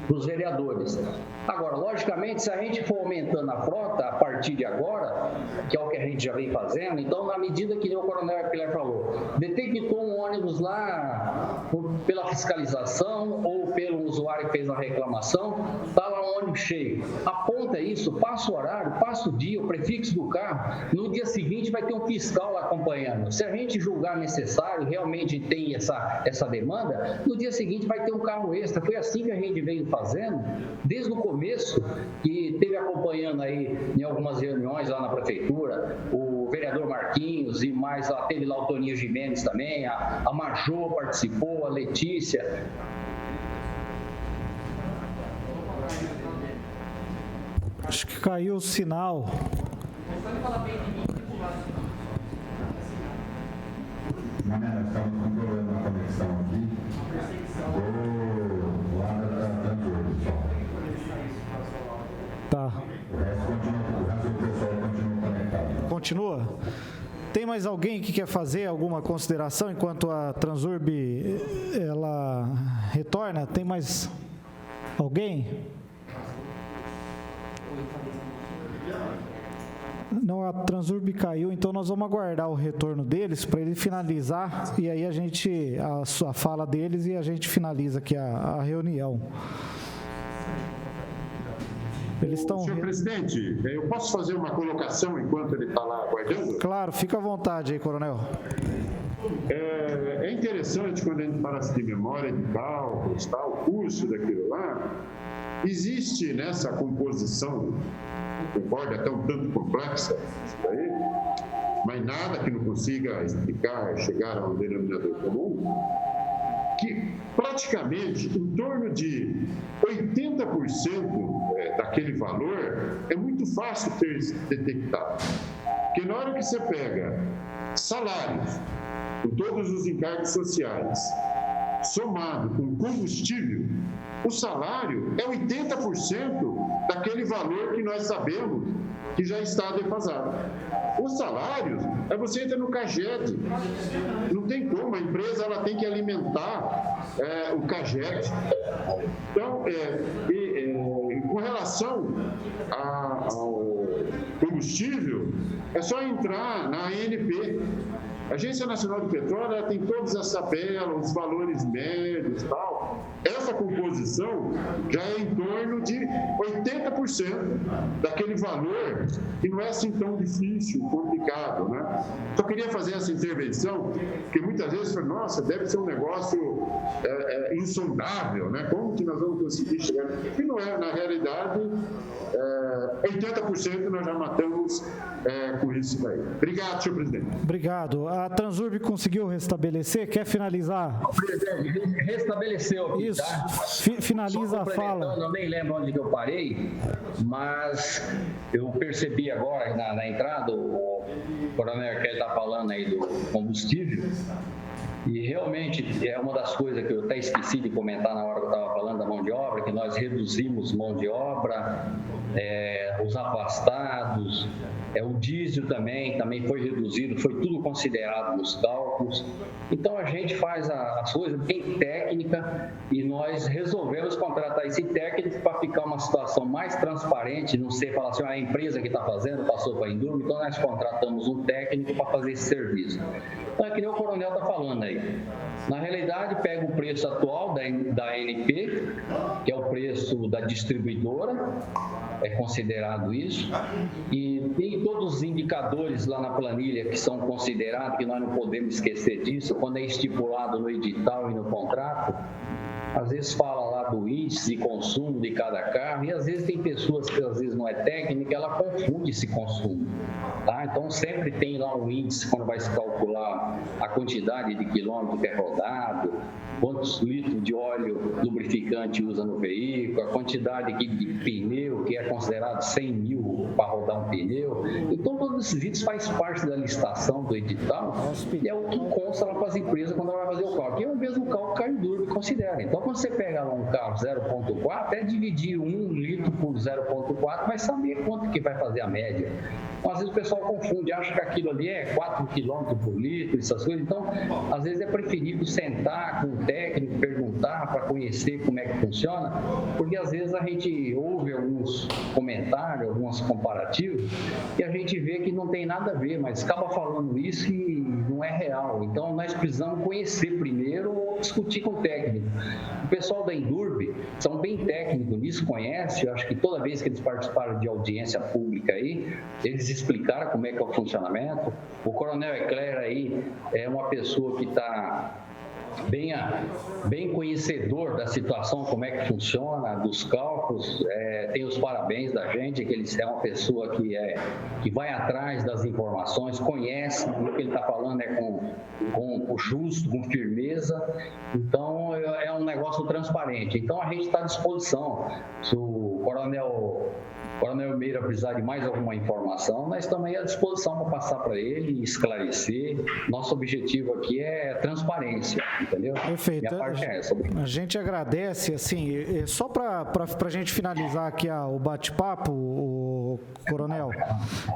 os vereadores. Agora, logicamente, se a gente for aumentando a frota a partir de agora, que é o que a gente já vem fazendo, então, na medida que o Coronel Ecler falou, detectou um ônibus lá pela fiscalização ou pelo usuário que fez a reclamação, está lá um ônibus cheio. Aponta isso, passa o horário, passa o dia, o prefixo do carro, no dia seguinte vai ter um fiscal lá acompanhando. Se a gente julgar necessário, realmente tem essa demanda, no dia seguinte vai ter um carro extra. Foi assim que a gente veio fazendo, desde o começo, que teve acompanhando aí em algumas reuniões lá na prefeitura, o vereador Marquinhos e mais lá, teve lá o Toninho Gimenez também, a Marjô participou, a Letícia. Acho que caiu o sinal. Nós estamos com problema na conexão aqui. O lado está tranquilo, pessoal. Tá. O resto do pessoal continua conectado. Continua? Tem mais alguém que quer fazer alguma consideração enquanto a Transurb ela retorna? Tem mais alguém? Não, a Transurb caiu, então nós vamos aguardar o retorno deles para ele finalizar e aí a fala deles e a gente finaliza aqui a reunião. Eles estão... Senhor presidente, eu posso fazer uma colocação enquanto ele está lá aguardando? Claro, fica à vontade aí, coronel. É interessante quando a gente fala de memória de cálculos, o curso daquilo lá, existe nessa composição, concordo, até um tanto complexa, isso daí, mas nada que não consiga explicar, chegar a um denominador comum, que praticamente em torno de 80% daquele valor é muito fácil ter detectado. Porque na hora que você pega salários, com todos os encargos sociais, somado com combustível, o salário é 80% daquele valor que nós sabemos que já está defasado. Os salários, você entra no CAGED, não tem como, a empresa ela tem que alimentar o CAGED. Então, com relação ao combustível, é só entrar na ANP. A Agência Nacional do Petróleo ela tem todas as tabelas, os valores médios e tal. Essa composição já é em torno de 80% daquele valor, que não é assim tão difícil, complicado, né? Só queria fazer essa intervenção, porque muitas vezes fala, nossa, deve ser um negócio insondável, né? Como que nós vamos conseguir chegar? E não é, na realidade, 80% nós já matamos com isso daí. Obrigado, senhor presidente. Obrigado. A Transurb conseguiu restabelecer? Quer finalizar? O presidente restabeleceu aqui, isso. Tá? Finaliza a fala. Eu nem lembro onde que eu parei, mas eu percebi agora na entrada, o coronel Kelly está falando aí do combustível, e realmente é uma das coisas que eu até esqueci de comentar na hora que eu estava falando da mão de obra, que nós reduzimos mão de obra, os afastados, o diesel também foi reduzido, foi tudo considerado nos cálculos. Então a gente faz as coisas bem técnica e nós resolvemos contratar esse técnico para ficar uma situação mais transparente, não ser falar assim, a empresa que está fazendo passou para a Endurbe, então nós contratamos um técnico para fazer esse serviço. Então é que nem o coronel está falando aí. Na realidade, pega o preço atual da ANP, que é o preço da distribuidora, é considerado isso, e tem todos os indicadores lá na planilha que são considerados, que nós não podemos esquecer disso, quando é estipulado no edital e no contrato, às vezes fala lá do índice de consumo de cada carro, e às vezes tem pessoas que às vezes não é técnica, ela confunde esse consumo, tá? Então sempre tem lá um índice quando vai se calcular a quantidade de quilômetro que é rodado, quantos litros de óleo lubrificante usa no veículo, a quantidade de pneu, que é considerado 100 mil para rodar um pneu. Então todos esses itens faz parte da licitação do edital e é o que consta lá para as empresas quando ela vai fazer o cálculo, que é o mesmo cálculo que a Endurbe considera. Então quando você pega lá um carro 0,4, até dividir 1 litro por 0,4 vai saber quanto que vai fazer a média. Então, às vezes o pessoal confunde, acha que aquilo ali é 4 km por litro, essas coisas. Então, às vezes é preferível sentar com o técnico, perguntar para conhecer como é que funciona, porque às vezes a gente ouve alguns comentários, alguns comparativos, e a gente vê que não tem nada a ver, mas acaba falando isso e não é real. Então, nós precisamos conhecer primeiro ou discutir com o técnico. O pessoal da Endurbe são bem técnicos nisso, conhece. Eu acho que toda vez que eles participaram de audiência pública aí, eles explicaram como é que é o funcionamento. O coronel Eclair aí é uma pessoa que está bem conhecedor da situação, como é que funciona, dos cálculos, tem os parabéns da gente, que ele é uma pessoa que vai atrás das informações, conhece o que ele está falando, com justo, com firmeza, então é um negócio transparente. Então a gente está à disposição. Se o coronel Meira precisar de mais alguma informação, nós estamos aí à disposição para passar para ele e esclarecer. Nosso objetivo aqui é transparência, entendeu? Perfeito. Minha parte é essa. A gente agradece, assim, só para a gente finalizar aqui o bate-papo, o coronel,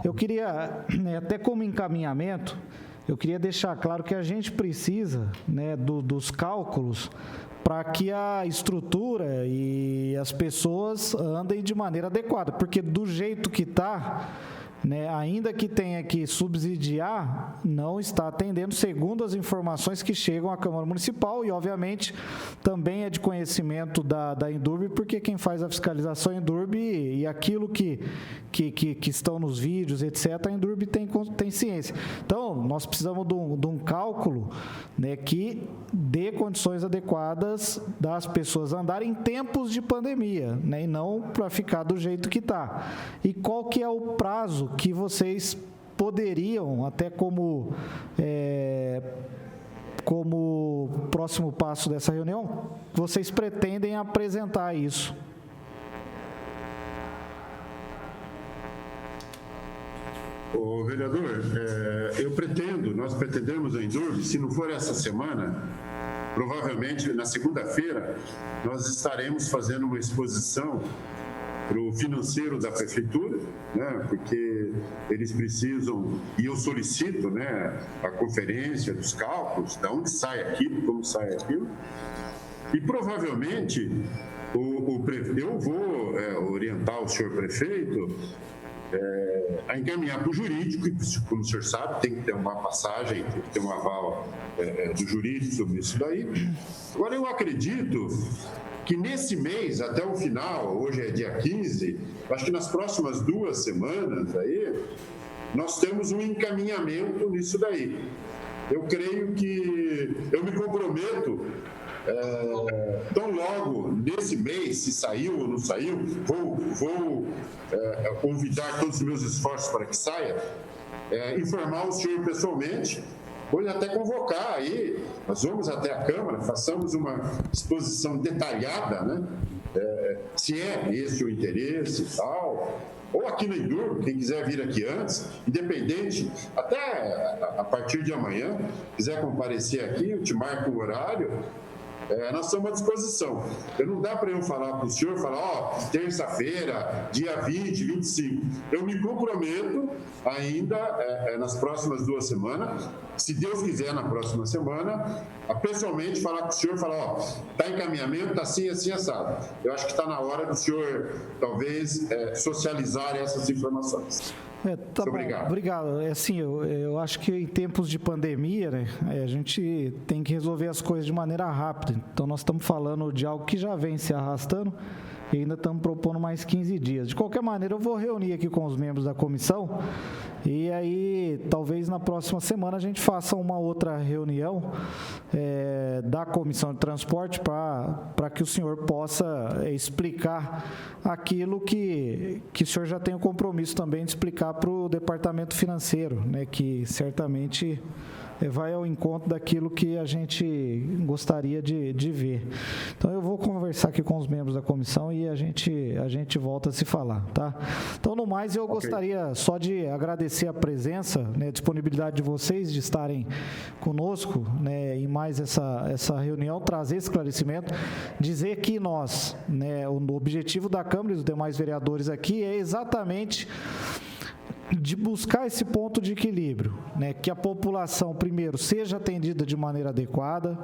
eu queria, até como encaminhamento, eu queria deixar claro que a gente precisa, né, dos cálculos para que a estrutura e as pessoas andem de maneira adequada, porque do jeito que está, né, ainda que tenha que subsidiar, não está atendendo segundo as informações que chegam à Câmara Municipal e, obviamente, também é de conhecimento da Indurb, porque quem faz a fiscalização é a Indurb e aquilo que estão nos vídeos, etc., a Indurb tem ciência. Então, nós precisamos de um cálculo, né, que dê condições adequadas das pessoas andarem em tempos de pandemia, né, e não para ficar do jeito que está. E qual que é o prazo que vocês poderiam, até como próximo passo dessa reunião, vocês pretendem apresentar isso? Ô, vereador, nós pretendemos a Indurb, se não for essa semana, provavelmente na segunda-feira, nós estaremos fazendo uma exposição para o financeiro da prefeitura, né, porque eles precisam, e eu solicito, né, a conferência dos cálculos, de onde sai aquilo, como sai aquilo, e provavelmente eu vou orientar o senhor prefeito a encaminhar para o jurídico, e como o senhor sabe, tem que ter uma passagem, tem que ter um aval do jurídico sobre isso daí. Agora, eu acredito que nesse mês, até o final, hoje é dia 15, acho que nas próximas 2 semanas aí, nós temos um encaminhamento nisso daí. Eu creio que eu me comprometo, tão logo nesse mês, se saiu ou não saiu, vou convidar todos os meus esforços para que saia, informar o senhor pessoalmente, pode até convocar aí, nós vamos até a Câmara, façamos uma exposição detalhada, né? Se é esse o interesse e tal, ou aqui na Indurb, quem quiser vir aqui antes, independente, até a partir de amanhã, quiser comparecer aqui, eu te marco o horário, nós estamos à disposição. Não dá para eu falar para o senhor, terça-feira, dia 20, 25. Eu me comprometo ainda nas próximas 2 semanas, se Deus quiser, na próxima semana, a pessoalmente falar com o senhor, está em encaminhamento, está assim, assim, assado. Eu acho que está na hora do senhor, talvez, socializar essas informações. Tá bom, obrigado. Assim, eu acho que em tempos de pandemia, né, a gente tem que resolver as coisas de maneira rápida. Então, nós estamos falando de algo que já vem se arrastando e ainda estamos propondo mais 15 dias. De qualquer maneira, eu vou reunir aqui com os membros da comissão e aí, talvez na próxima semana, a gente faça uma outra reunião da Comissão de Transporte para que o senhor possa explicar aquilo que o senhor já tem o compromisso também de explicar para o Departamento Financeiro, né, que certamente vai ao encontro daquilo que a gente gostaria de ver. Então, eu vou conversar aqui com os membros da comissão e a gente volta a se falar, tá? Então, no mais, eu gostaria só de agradecer a presença, né, a disponibilidade de vocês de estarem conosco, né, em mais essa reunião, trazer esclarecimento, dizer que nós, né, o objetivo da Câmara e dos demais vereadores aqui é exatamente de buscar esse ponto de equilíbrio, né? Que a população, primeiro, seja atendida de maneira adequada,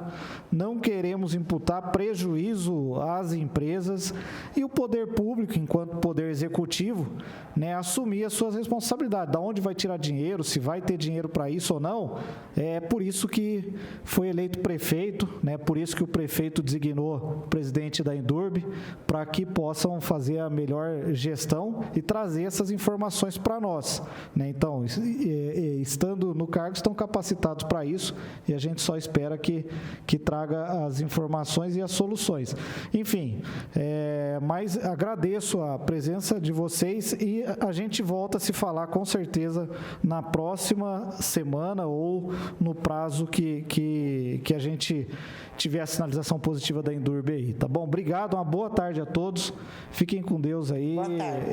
não queremos imputar prejuízo às empresas e o poder público, enquanto poder executivo, né, assumir as suas responsabilidades. Da onde vai tirar dinheiro, se vai ter dinheiro para isso ou não, é por isso que foi eleito prefeito, né? Por isso que o prefeito designou o presidente da Indurb, para que possam fazer a melhor gestão e trazer essas informações para nós. Né? Então, estando no cargo, estão capacitados para isso e a gente só espera que traga as informações e as soluções. Enfim, mas agradeço a presença de vocês e a gente volta a se falar com certeza na próxima semana ou no prazo que a gente tiver a sinalização positiva da Indurb aí, tá bom? Obrigado, uma boa tarde a todos, fiquem com Deus aí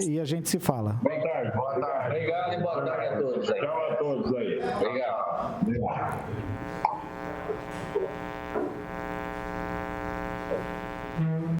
e a gente se fala. Boa tarde. Obrigado e boa tarde a todos aí. Tchau a todos aí. Obrigado.